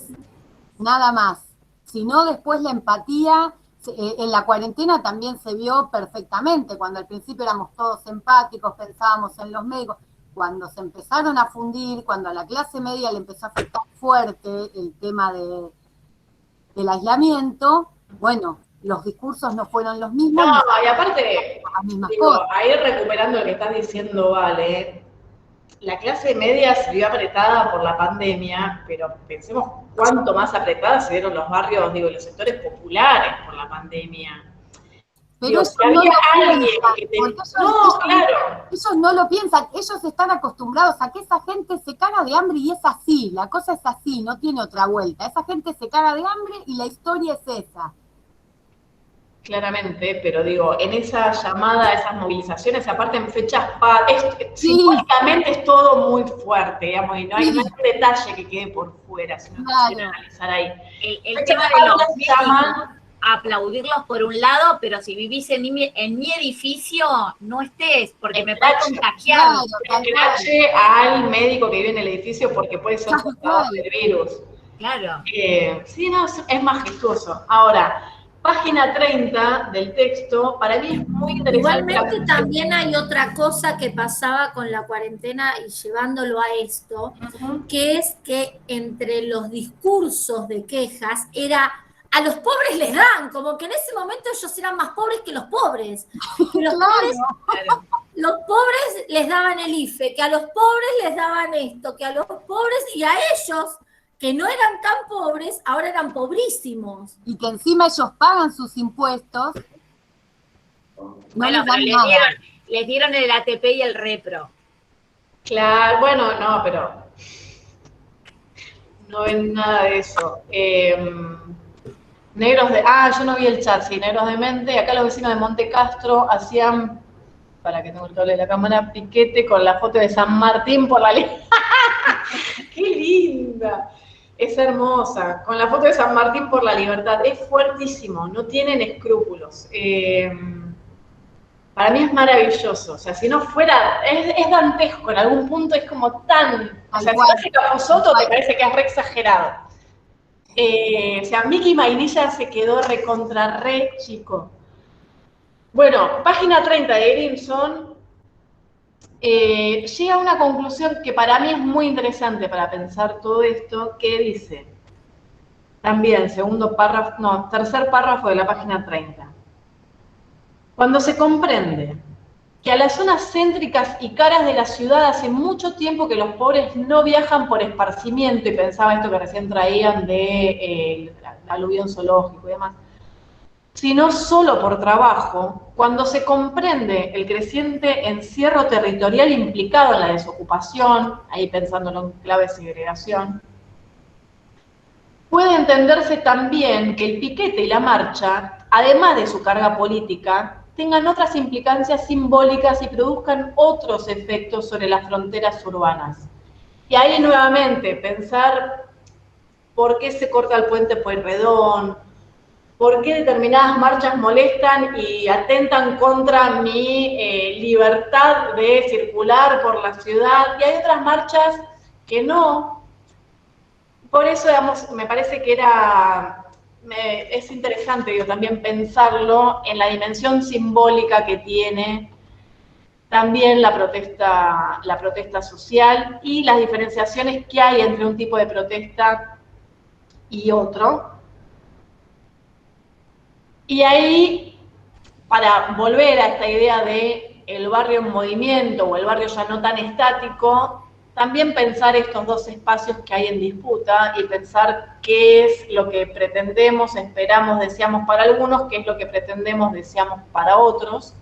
Nada más. Si no, después la empatía... En la cuarentena también se vio perfectamente, cuando al principio éramos todos empáticos, pensábamos en los médicos, cuando se empezaron a fundir, cuando a la clase media le empezó a afectar fuerte el tema del aislamiento, bueno, los discursos no fueron los mismos. No, y aparte, ahí recuperando lo que estás diciendo, Vale, la clase media se vio apretada por la pandemia, pero pensemos cuánto más apretada se vieron los barrios, los sectores populares por la pandemia. Pero si había alguien que ellos no lo piensan, ellos están acostumbrados a que esa gente se caga de hambre y es así, la cosa es así, no tiene otra vuelta. Esa gente se caga de hambre y la historia es esa. Claramente, pero en esa llamada, esas movilizaciones, aparte en fechas simbólicamente es todo muy fuerte, digamos, y no hay un detalle que quede por fuera, sino que se analizar ahí. El tema de los médicos, aplaudirlos por un lado, pero si vivís en mi edificio, no estés, porque me puede contagiar. Escrache al médico que vive en el edificio porque puede ser portador del virus. Claro. Sí, no, es majestuoso. Ahora, página 30 del texto, para mí es muy interesante. Igualmente también hay otra cosa que pasaba con la cuarentena y llevándolo a esto, que es que entre los discursos de quejas era... A los pobres les dan, como que en ese momento ellos eran más pobres que los pobres. Que los pobres les daban el IFE, que a los pobres les daban esto, que a los pobres y a ellos, que no eran tan pobres, ahora eran pobrísimos. Y que encima ellos pagan sus impuestos. Bueno, pero les dieron el ATP y el repro. Claro, bueno, no, pero no ven nada de eso. Negros de... Ah, yo no vi el chat, sí, Negros de Mente. Acá los vecinos de Monte Castro hacían, para que tengo el cable de la cámara, piquete con la foto de San Martín por la línea. ¡Qué linda! Es hermosa. Con la foto de San Martín por la Libertad. Es fuertísimo, no tienen escrúpulos. Para mí es maravilloso. O sea, si no fuera... Es dantesco, en algún punto es como tan... O sea, si hace Capusotto te parece que es re exagerado. O sea, Mickey Mainilla se quedó re chico. Bueno, página 30 de Grimson llega a una conclusión que para mí es muy interesante para pensar todo esto, que dice, también, tercer párrafo de la página 30. Cuando se comprende que a las zonas céntricas y caras de la ciudad hace mucho tiempo que los pobres no viajan por esparcimiento, y pensaba esto que recién traían de aluvión zoológico y demás, sino solo por trabajo, cuando se comprende el creciente encierro territorial implicado en la desocupación, ahí pensándolo en clave de segregación, puede entenderse también que el piquete y la marcha, además de su carga política, tengan otras implicancias simbólicas y produzcan otros efectos sobre las fronteras urbanas. Y ahí nuevamente pensar por qué se corta el puente Pueyrredón, por qué determinadas marchas molestan y atentan contra mi libertad de circular por la ciudad, y hay otras marchas que no. Por eso, digamos, me parece que es interesante, digo, también pensarlo en la dimensión simbólica que tiene también la protesta social y las diferenciaciones que hay entre un tipo de protesta y otro. Y ahí, para volver a esta idea de el barrio en movimiento o el barrio ya no tan estático, también pensar estos dos espacios que hay en disputa y pensar qué es lo que pretendemos, esperamos, deseamos para algunos, qué es lo que pretendemos, deseamos para otros,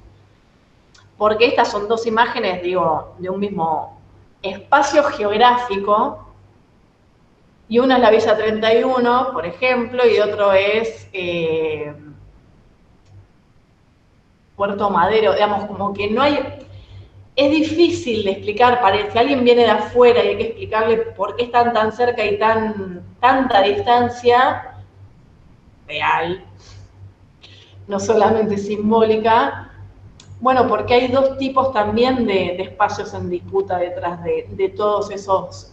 porque estas son dos imágenes, digo, de un mismo espacio geográfico, y una es la Villa 31, por ejemplo, y otro es Puerto Madero, digamos, como que no hay... Es difícil de explicar, si alguien viene de afuera y hay que explicarle por qué están tan cerca y tanta distancia real, no solamente simbólica. Bueno, porque hay dos tipos también de espacios en disputa detrás de todos esos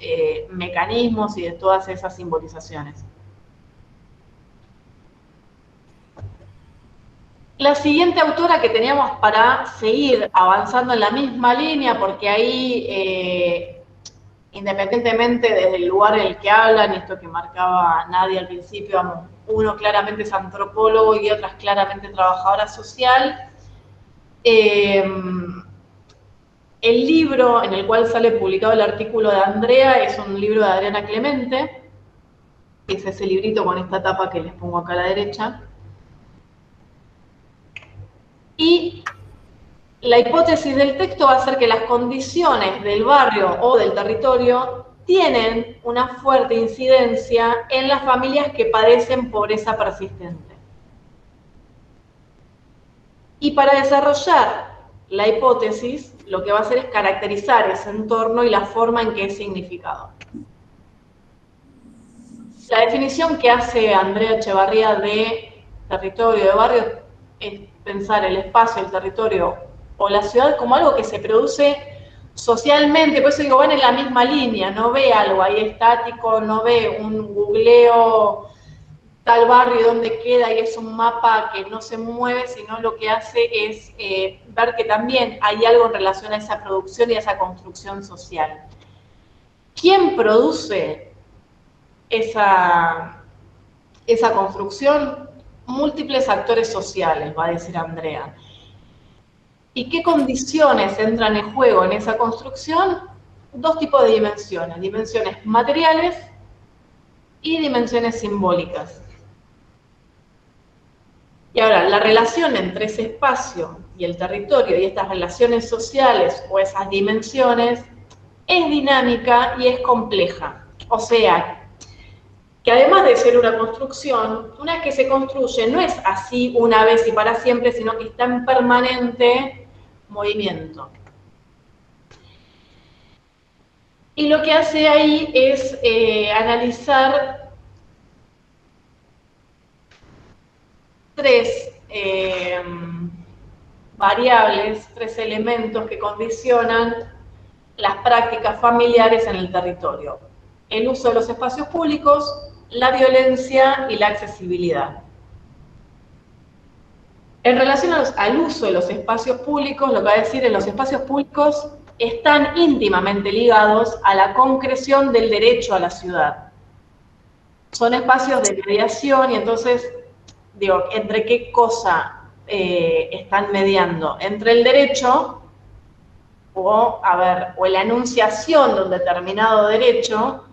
mecanismos y de todas esas simbolizaciones. La siguiente autora que teníamos para seguir avanzando en la misma línea, porque ahí, independientemente desde el lugar en el que hablan, esto que marcaba Nadia al principio, vamos, uno claramente es antropólogo y otra es claramente trabajadora social. El libro en el cual sale publicado el artículo de Andrea es un libro de Adriana Clemente, que es ese librito con esta tapa que les pongo acá a la derecha. Y la hipótesis del texto va a ser que las condiciones del barrio o del territorio tienen una fuerte incidencia en las familias que padecen pobreza persistente. Y para desarrollar la hipótesis, lo que va a hacer es caracterizar ese entorno y la forma en que es significado. La definición que hace Andrea Echevarría de territorio, de barrio, es pensar el espacio, el territorio o la ciudad como algo que se produce socialmente, por eso digo, van en la misma línea, no ve algo ahí estático, no ve un googleo tal barrio y dónde queda y es un mapa que no se mueve, sino lo que hace es ver que también hay algo en relación a esa producción y a esa construcción social. ¿Quién produce esa construcción? Múltiples actores sociales, va a decir Andrea. ¿Y qué condiciones entran en juego en esa construcción? Dos tipos de dimensiones, dimensiones materiales y dimensiones simbólicas. Y ahora, la relación entre ese espacio y el territorio y estas relaciones sociales o esas dimensiones es dinámica y es compleja. O sea, que además de ser una construcción, una vez que se construye, no es así una vez y para siempre, sino que está en permanente movimiento. Y lo que hace ahí es analizar tres variables, tres elementos que condicionan las prácticas familiares en el territorio. El uso de los espacios públicos, la violencia y la accesibilidad. En relación al uso de los espacios públicos, lo que va a decir es que los espacios públicos están íntimamente ligados a la concreción del derecho a la ciudad. Son espacios de mediación y entonces, digo, ¿entre qué cosa están mediando? Entre el derecho o la enunciación de un determinado derecho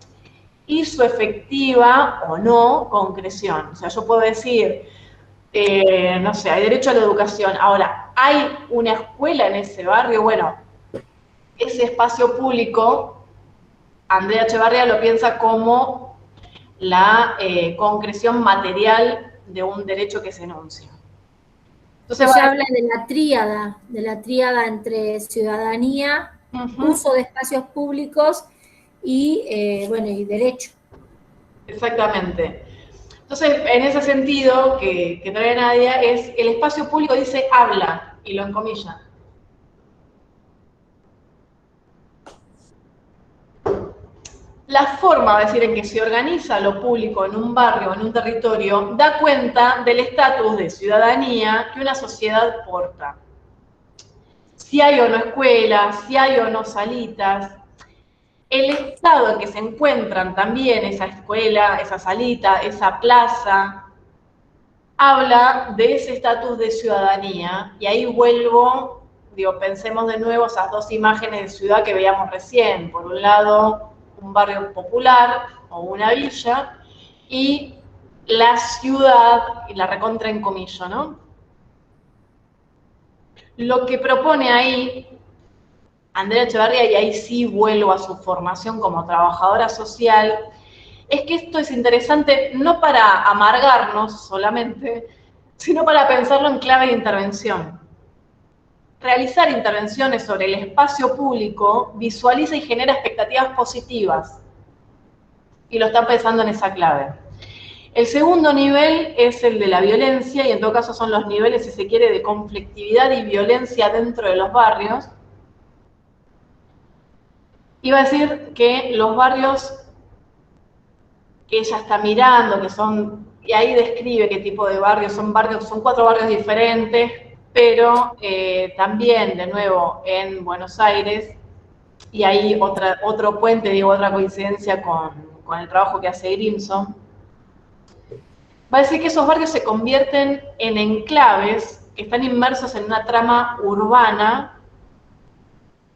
y su efectiva o no concreción. O sea, yo puedo decir, no sé, hay derecho a la educación. Ahora, ¿hay una escuela en ese barrio? Bueno, ese espacio público, Andrea Echevarría lo piensa como la concreción material de un derecho que se enuncia. Entonces se habla de la tríada entre ciudadanía, uso de espacios públicos y, y derecho. Exactamente. Entonces, en ese sentido que trae Nadia, es el espacio público dice habla, y lo encomilla. La forma, va a decir, en que se organiza lo público en un barrio, en un territorio, da cuenta del estatus de ciudadanía que una sociedad porta. Si hay o no escuelas, si hay o no salitas, el estado en que se encuentran también esa escuela, esa salita, esa plaza, habla de ese estatus de ciudadanía, y ahí vuelvo, pensemos de nuevo esas dos imágenes de ciudad que veíamos recién. Por un lado, un barrio popular o una villa, y la ciudad, y la recontra en comillo, ¿no? Lo que propone ahí Andrea Echevarría, y ahí sí vuelvo a su formación como trabajadora social, es que esto es interesante no para amargarnos solamente, sino para pensarlo en clave de intervención. Realizar intervenciones sobre el espacio público visualiza y genera expectativas positivas, y lo están pensando en esa clave. El segundo nivel es el de la violencia, y en todo caso son los niveles, si se quiere, de conflictividad y violencia dentro de los barrios. Iba a decir que los barrios que ella está mirando, que son, y ahí describe qué tipo de barrios, son 4 barrios diferentes, pero también, de nuevo, en Buenos Aires, y ahí otro puente, otra coincidencia con el trabajo que hace Grimson, va a decir que esos barrios se convierten en enclaves que están inmersos en una trama urbana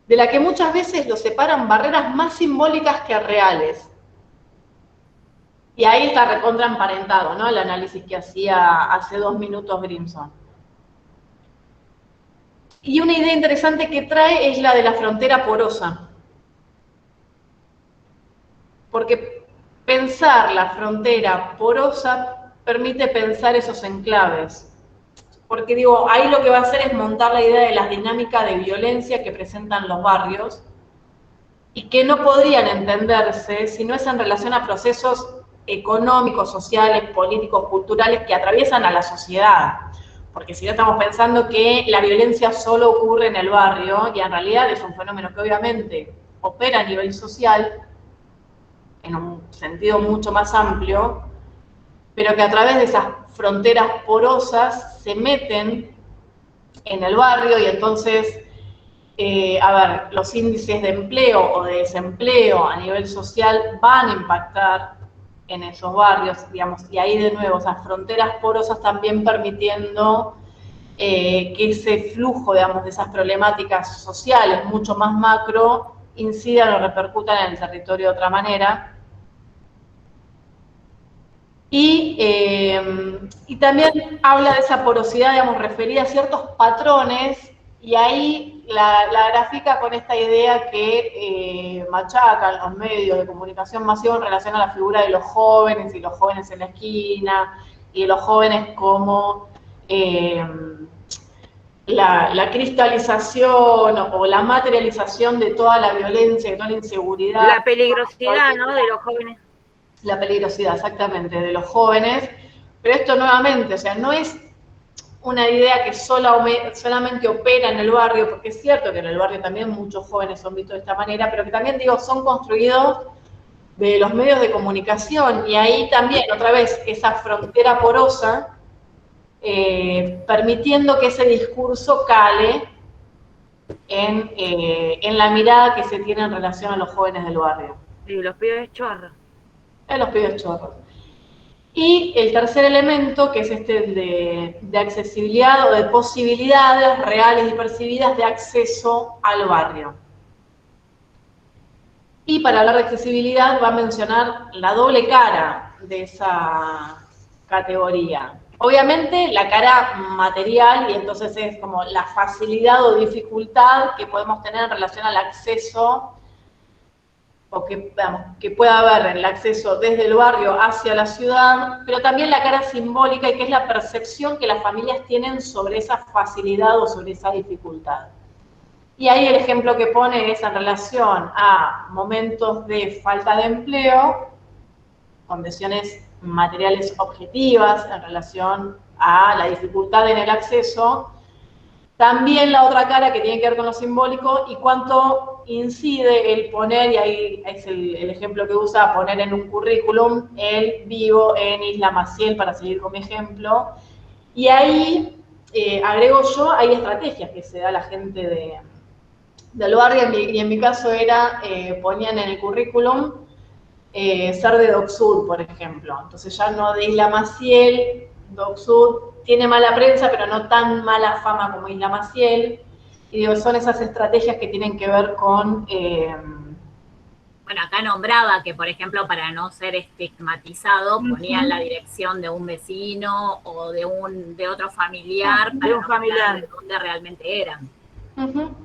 de la que muchas veces los separan barreras más simbólicas que reales. Y ahí está recontra emparentado, ¿no? El análisis que hacía hace 2 minutos Grimson. Y una idea interesante que trae es la de la frontera porosa. Porque pensar la frontera porosa permite pensar esos enclaves. Porque ahí lo que va a hacer es montar la idea de las dinámicas de violencia que presentan los barrios y que no podrían entenderse si no es en relación a procesos económicos, sociales, políticos, culturales que atraviesan a la sociedad. Porque si no estamos pensando que la violencia solo ocurre en el barrio, y en realidad es un fenómeno que obviamente opera a nivel social, en un sentido mucho más amplio, pero que a través de esas fronteras porosas se meten en el barrio, y entonces, los índices de empleo o de desempleo a nivel social van a impactar en esos barrios, y ahí de nuevo, esas fronteras porosas también permitiendo que ese flujo, de esas problemáticas sociales mucho más macro incidan o repercutan en el territorio de otra manera. Y también habla de esa porosidad, referida a ciertos patrones Y ahí la grafica con esta idea que machacan los medios de comunicación masiva en relación a la figura de los jóvenes y los jóvenes en la esquina, y de los jóvenes como la cristalización o la materialización de toda la violencia, de toda la inseguridad. La peligrosidad, ¿no?, de los jóvenes. La peligrosidad, exactamente, de los jóvenes. Pero esto nuevamente, o sea, no es una idea que solamente opera en el barrio, porque es cierto que en el barrio también muchos jóvenes son vistos de esta manera, pero que también, digo, son construidos de los medios de comunicación, y ahí también, otra vez, esa frontera porosa, permitiendo que ese discurso cale en la mirada que se tiene en relación a los jóvenes del barrio. Y los pibes chorros. Los pibes chorros. Y el tercer elemento, que es de accesibilidad o de posibilidades reales y percibidas de acceso al barrio. Y para hablar de accesibilidad va a mencionar la doble cara de esa categoría. Obviamente la cara material, y entonces es como la facilidad o dificultad que podemos tener en relación al acceso, o que pueda haber el acceso desde el barrio hacia la ciudad, pero también la cara simbólica, y que es la percepción que las familias tienen sobre esa facilidad o sobre esa dificultad. Y ahí el ejemplo que pone es en relación a momentos de falta de empleo, condiciones materiales objetivas en relación a la dificultad en el acceso. También la otra cara que tiene que ver con lo simbólico y cuánto incide el poner, y ahí es el ejemplo que usa, poner en un currículum, el vivo en Isla Maciel, para seguir con mi ejemplo. Y ahí, agrego yo, hay estrategias que se da la gente del barrio, y en mi caso era, ponían en el currículum ser de Doc Sud, por ejemplo. Entonces ya no de Isla Maciel, Doc Sud tiene mala prensa, pero no tan mala fama como Isla Maciel. Y digo, son esas estrategias que tienen que ver con... Bueno, acá nombraba que, por ejemplo, para no ser estigmatizado, ponían la dirección de un vecino o de otro familiar, para un familiar de donde realmente eran.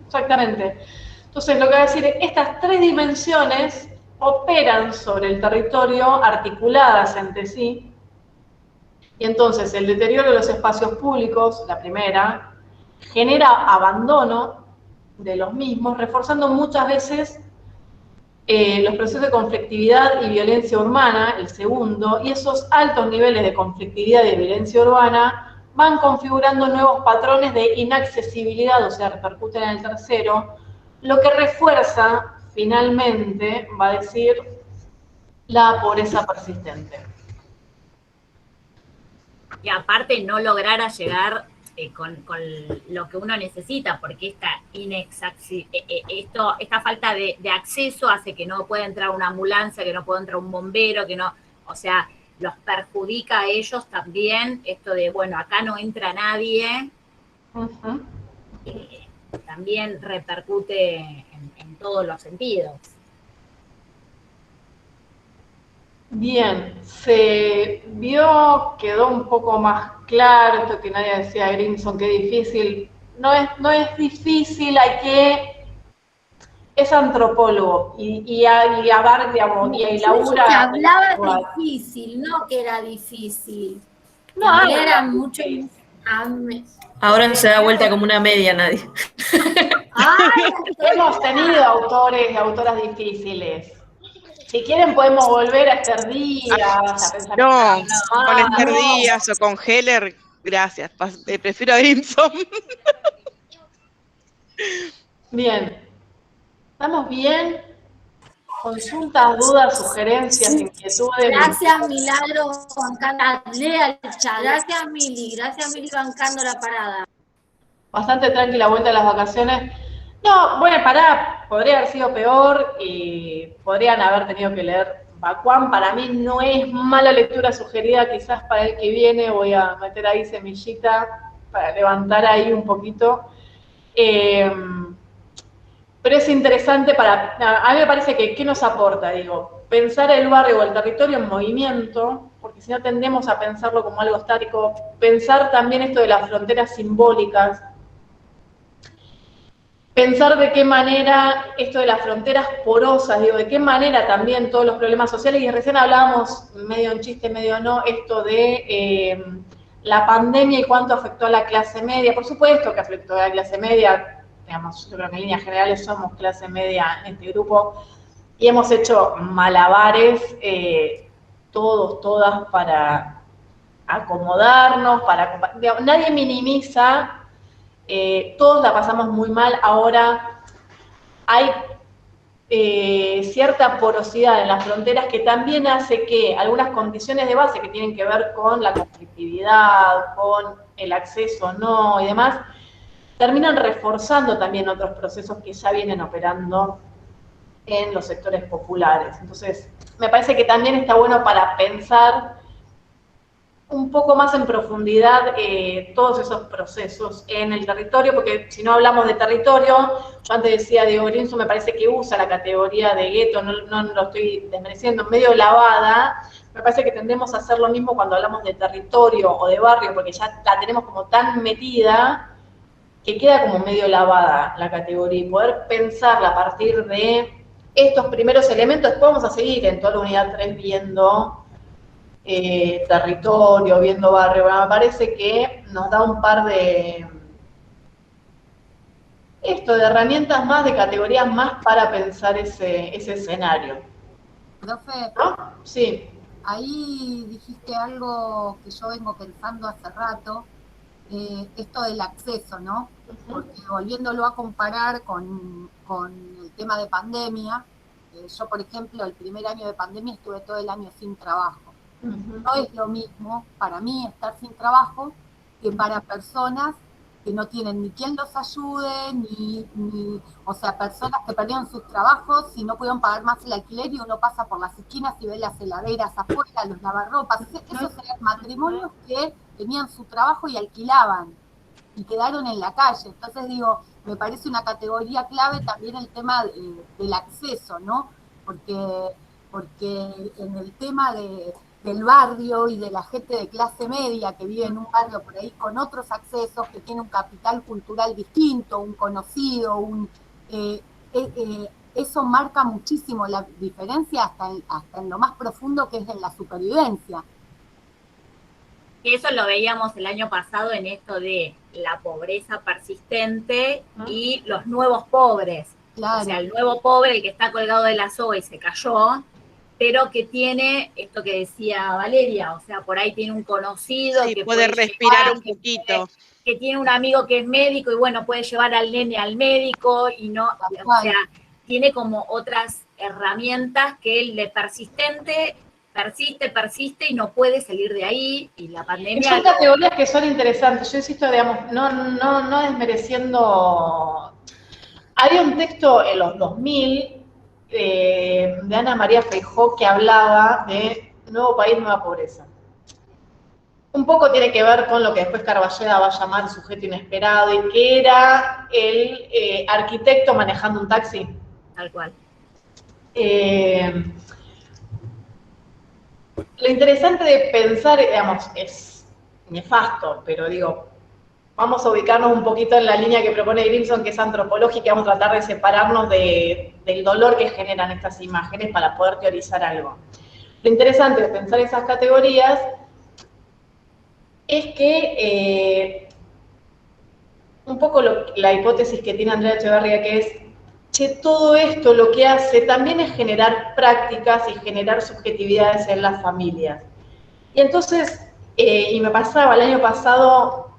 Exactamente. Entonces, lo que va a decir es que estas tres dimensiones operan sobre el territorio articuladas entre sí. Y entonces el deterioro de los espacios públicos, la primera, genera abandono de los mismos, reforzando muchas veces los procesos de conflictividad y violencia urbana, el segundo, y esos altos niveles de conflictividad y de violencia urbana van configurando nuevos patrones de inaccesibilidad, o sea, repercuten en el tercero, lo que refuerza, finalmente, va a decir, la pobreza persistente. Y aparte no lograra llegar con lo que uno necesita, porque esta falta de acceso hace que no pueda entrar una ambulancia, que no pueda entrar un bombero, que no, o sea, los perjudica a ellos también, esto de, bueno, acá no entra nadie, también repercute en todos los sentidos. Bien, se vio, quedó un poco más claro esto que nadie decía, Grimson, qué difícil. No es difícil, es antropólogo y labura. Que hablaba difícil, no que era difícil. No, era mucho. Ahora se da vuelta como una media, nadie. Hemos tenido autores y autoras difíciles. Si quieren podemos volver a Esther Díaz, a pensar. No, con Esther Díaz o con Heller, gracias. Prefiero a Grimson. Bien. ¿Estamos bien? Consultas, dudas, sugerencias, inquietudes. Gracias, Milagro, lea el chat. Gracias, Mili, bancando la parada. Bastante tranquila vuelta de las vacaciones. No, bueno, podría haber sido peor y podrían haber tenido que leer Bakuan. Para mí no es mala lectura sugerida, quizás para el que viene voy a meter ahí semillita para levantar ahí un poquito. Pero es interesante a mí me parece que, ¿qué nos aporta? Digo, pensar el barrio o el territorio en movimiento, porque si no tendemos a pensarlo como algo estático, pensar también esto de las fronteras simbólicas, pensar de qué manera esto de las fronteras porosas, digo, de qué manera también todos los problemas sociales, y recién hablábamos, medio en chiste, medio no, esto de la pandemia y cuánto afectó a la clase media. Por supuesto que afectó a la clase media, digamos, yo creo que en líneas generales somos clase media en este grupo, y hemos hecho malabares, todos, todas, para acomodarnos, digamos, nadie minimiza. Todos la pasamos muy mal. Ahora hay cierta porosidad en las fronteras que también hace que algunas condiciones de base que tienen que ver con la conflictividad, con el acceso no y demás, terminan reforzando también otros procesos que ya vienen operando en los sectores populares. Entonces, me parece que también está bueno para pensar un poco más en profundidad todos esos procesos en el territorio, porque si no hablamos de territorio, yo antes decía, Diego Grinzo me parece que usa la categoría de gueto, no lo estoy desmereciendo, medio lavada. Me parece que tendemos a hacer lo mismo cuando hablamos de territorio o de barrio, porque ya la tenemos como tan metida que queda como medio lavada la categoría, y poder pensarla a partir de estos primeros elementos. Después vamos a seguir en toda la unidad 3 viendo territorio, viendo barrio. Bueno, me parece que nos da un par de herramientas más, de categorías más para pensar ese escenario. Profe, ¿No? Sí. Ahí dijiste algo que yo vengo pensando hace rato, esto del acceso, ¿no? Porque volviéndolo a comparar con el tema de pandemia, yo, por ejemplo, el primer año de pandemia estuve todo el año sin trabajo. No es lo mismo para mí estar sin trabajo que para personas que no tienen ni quien los ayude, o sea, personas que perdieron sus trabajos y no pudieron pagar más el alquiler, y uno pasa por las esquinas y ve las heladeras afuera, los lavarropas. Esos eran matrimonios que tenían su trabajo y alquilaban y quedaron en la calle. Entonces digo, me parece una categoría clave también el tema del acceso, ¿no? Porque en el tema del barrio y de la gente de clase media que vive en un barrio por ahí con otros accesos, que tiene un capital cultural distinto, un conocido, eso marca muchísimo la diferencia hasta en lo más profundo, que es en la supervivencia. Y eso lo veíamos el año pasado en esto de la pobreza persistente y los nuevos pobres. Claro. O sea, el nuevo pobre, el que está colgado de la soga y se cayó, pero que tiene esto que decía Valeria, o sea, por ahí tiene un conocido sí, que puede respirar llevar, un poquito. Que tiene un amigo que es médico y bueno, puede llevar al nene al médico y no, o sea, tiene como otras herramientas que el de persistente persiste y no puede salir de ahí, y la pandemia... Son categorías que son interesantes. Yo insisto, digamos, no desmereciendo... Había un texto en los 2000 de Ana María Feijó que hablaba de nuevo país, nueva pobreza. Un poco tiene que ver con lo que después Carballeda va a llamar sujeto inesperado, y que era el arquitecto manejando un taxi. Tal cual. Lo interesante de pensar, digamos, es nefasto, pero digo, vamos a ubicarnos un poquito en la línea que propone Grimson, que es antropológica, vamos a tratar de separarnos del dolor que generan estas imágenes para poder teorizar algo. Lo interesante de pensar esas categorías es que un poco la hipótesis que tiene Andrea Echeverría, que es que todo esto lo que hace también es generar prácticas y generar subjetividades en las familias. Y entonces, y me pasaba el año pasado,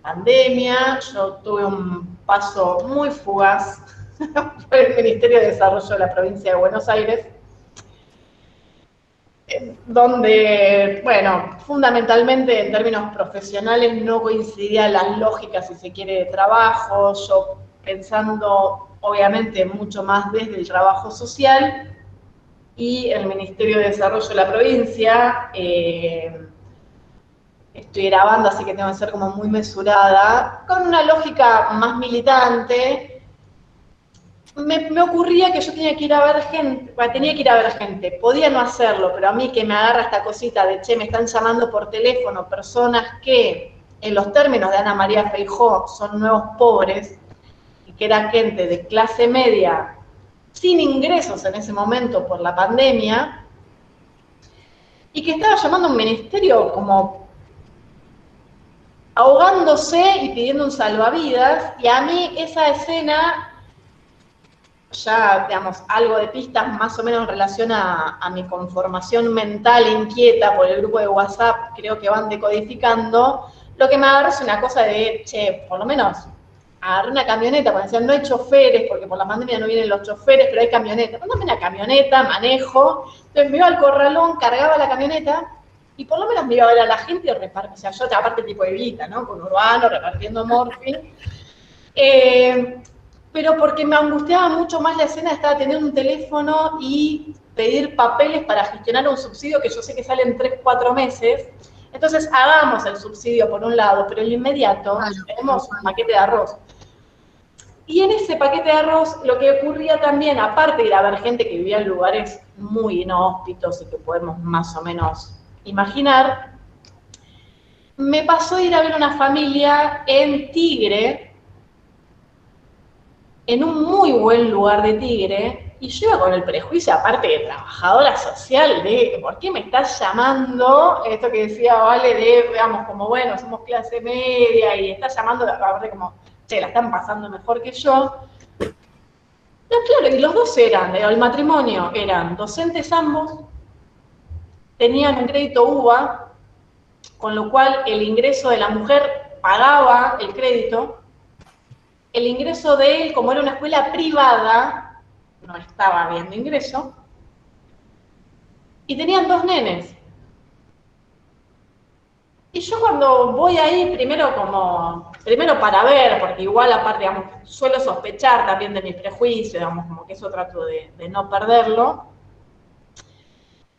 pandemia, yo tuve un paso muy fugaz por el Ministerio de Desarrollo de la provincia de Buenos Aires, donde, bueno, fundamentalmente en términos profesionales no coincidían las lógicas, si se quiere, de trabajo, yo pensando obviamente mucho más desde el trabajo social, y el Ministerio de Desarrollo de la provincia, estoy grabando, así que tengo que ser como muy mesurada, con una lógica más militante. Me ocurría que yo tenía que ir a ver gente, podía no hacerlo, pero a mí que me agarra esta cosita de, che, me están llamando por teléfono personas que en los términos de Ana María Feijó, son nuevos pobres, y que era gente de clase media sin ingresos en ese momento por la pandemia, y que estaba llamando a un ministerio como ahogándose y pidiendo un salvavidas, y a mí esa escena, ya, digamos, algo de pistas más o menos en relación a mi conformación mental inquieta por el grupo de WhatsApp, creo que van decodificando, lo que me agarra es una cosa de, che, por lo menos, agarré una camioneta, porque decían, no hay choferes, porque por la pandemia no vienen los choferes, pero hay camionetas. Mándame una camioneta, manejo, entonces me iba al corralón, cargaba la camioneta, y por lo menos me iba a ver a la gente y repartir, o sea, yo aparte tipo Evita, ¿no? Con Urbano, repartiendo morfín. Pero porque me angustiaba mucho más la escena de estar teniendo un teléfono y pedir papeles para gestionar un subsidio que yo sé que sale en 3, 4 meses. Entonces, hagamos el subsidio por un lado, pero en lo inmediato tenemos un paquete de arroz. Y en ese paquete de arroz, lo que ocurría también, aparte de ir a ver gente que vivía en lugares muy inhóspitos y que podemos más o menos imaginar, me pasó a ir a ver una familia en Tigre, en un muy buen lugar de Tigre, y yo iba con el prejuicio, aparte de trabajadora social, de ¿por qué me estás llamando? Esto que decía Vale, de, veamos, como bueno, somos clase media, y estás llamando, aparte como, che, la están pasando mejor que yo. No, claro, y los dos eran, el matrimonio, eran docentes ambos, tenían un crédito UBA, con lo cual el ingreso de la mujer pagaba el crédito. El ingreso de él, como era una escuela privada, no estaba viendo ingreso, y tenían 2 nenes. Y yo cuando voy ahí, primero para ver, porque igual aparte, digamos, suelo sospechar también de mis prejuicios, digamos, como que eso trato de no perderlo.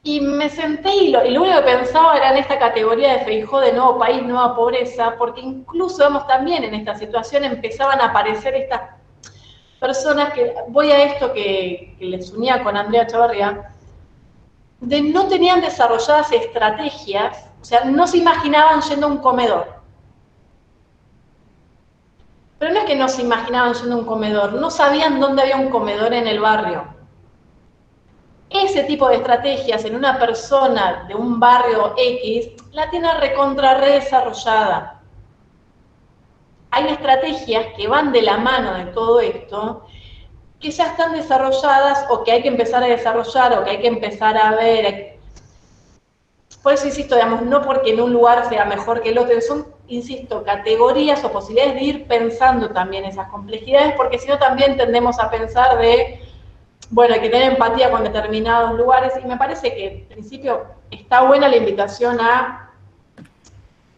Y me senté y lo único que pensaba era en esta categoría de Feijó de nuevo país, nueva pobreza, porque incluso vemos también en esta situación empezaban a aparecer estas personas que, voy a esto que les unía con Andrea Chavarría, de no tenían desarrolladas estrategias, o sea, no se imaginaban yendo a un comedor. Pero no es que no se imaginaban yendo a un comedor, no sabían dónde había un comedor en el barrio. Ese tipo de estrategias en una persona de un barrio X la tiene recontra desarrollada. Hay estrategias que van de la mano de todo esto, que ya están desarrolladas o que hay que empezar a desarrollar o que hay que empezar a ver. Por eso insisto, digamos, no porque en un lugar sea mejor que el otro, son, insisto, categorías o posibilidades de ir pensando también esas complejidades, porque si no también tendemos a pensar de, bueno, hay que tener empatía con determinados lugares, y me parece que en principio está buena la invitación a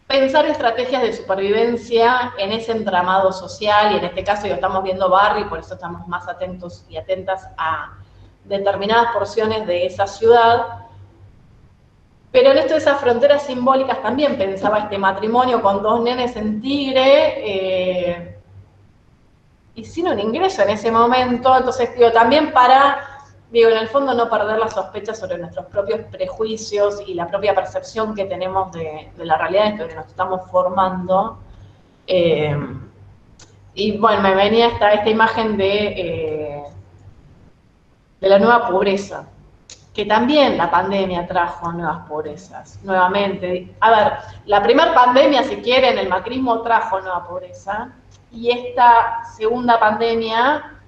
pensar estrategias de supervivencia en ese entramado social, y en este caso ya estamos viendo barrio, y por eso estamos más atentos y atentas a determinadas porciones de esa ciudad. Pero en esto de esas fronteras simbólicas también pensaba este matrimonio con 2 nenes en Tigre, y sin un ingreso en ese momento. Entonces, digo, también para, digo, en el fondo no perder la sospecha sobre nuestros propios prejuicios y la propia percepción que tenemos de la realidad en que nos estamos formando. Y bueno, me venía esta imagen de la nueva pobreza, que también la pandemia trajo nuevas pobrezas, nuevamente. A ver, la primera pandemia, si quieren, el macrismo trajo nueva pobreza, y esta segunda pandemia,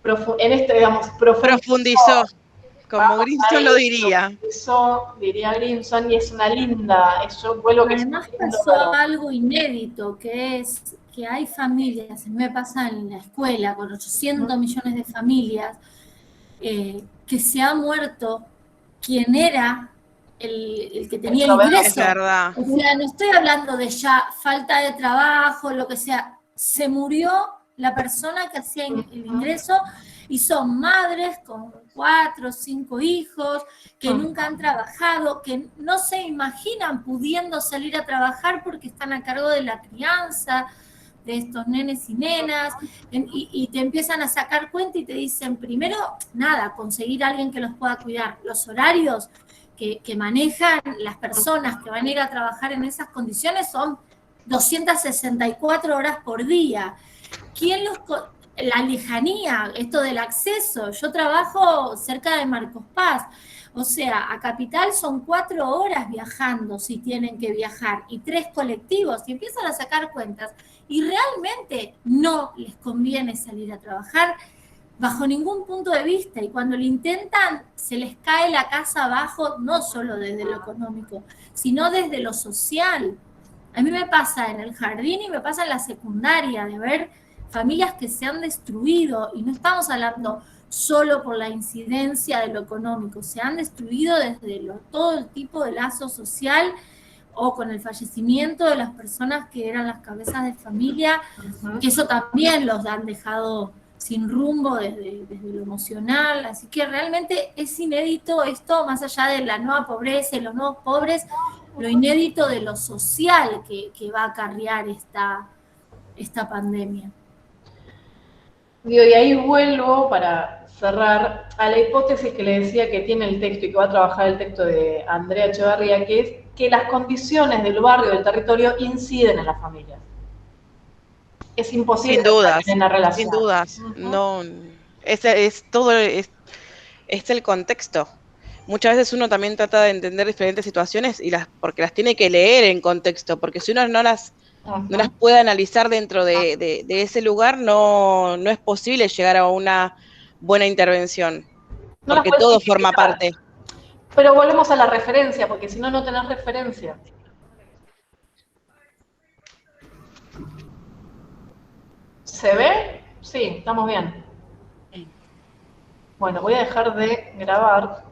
profundizó, como Grimson lo diría. Profundizó, diría Grimson, y es una linda, yo vuelvo que además pasó algo inédito, que es que hay familias, me pasa en la escuela, con 800 millones de familias, que se ha muerto quien era el que tenía el ingreso. Es verdad. O sea, no estoy hablando de ya falta de trabajo, lo que sea. Se murió la persona que hacía el ingreso, y son madres con 4 o 5 hijos que nunca han trabajado, que no se imaginan pudiendo salir a trabajar porque están a cargo de la crianza de estos nenes y nenas, y te empiezan a sacar cuenta y te dicen, primero, nada, conseguir a alguien que los pueda cuidar. Los horarios que manejan las personas que van a ir a trabajar en esas condiciones son 264 horas por día. La lejanía, esto del acceso. Yo trabajo cerca de Marcos Paz, o sea, a Capital son 4 horas viajando si tienen que viajar y 3 colectivos, y empiezan a sacar cuentas. Y realmente no les conviene salir a trabajar bajo ningún punto de vista, y cuando lo intentan se les cae la casa abajo, no solo desde lo económico, sino desde lo social. A mí me pasa en el jardín y me pasa en la secundaria, de ver familias que se han destruido, y no estamos hablando solo por la incidencia de lo económico, se han destruido desde todo el tipo de lazo social, o con el fallecimiento de las personas que eran las cabezas de familia, que eso también los han dejado sin rumbo desde lo emocional. Así que realmente es inédito esto, más allá de la nueva pobreza y los nuevos pobres, lo inédito de lo social que va a acarrear esta pandemia. Y ahí vuelvo para cerrar a la hipótesis que le decía que tiene el texto y que va a trabajar el texto de Andrea Echevarría, que es que las condiciones del barrio, del territorio, inciden en las familias. Es imposible sin dudas, en la relación. sin dudas. No, es el contexto. Muchas veces uno también trata de entender diferentes situaciones porque las tiene que leer en contexto, porque si uno no las puede analizar dentro de ese lugar, no es posible llegar a una buena intervención, porque todo forma parte. Pero volvemos a la referencia, porque si no, no tenés referencia. ¿Se ve? Sí, estamos bien. Bueno, voy a dejar de grabar.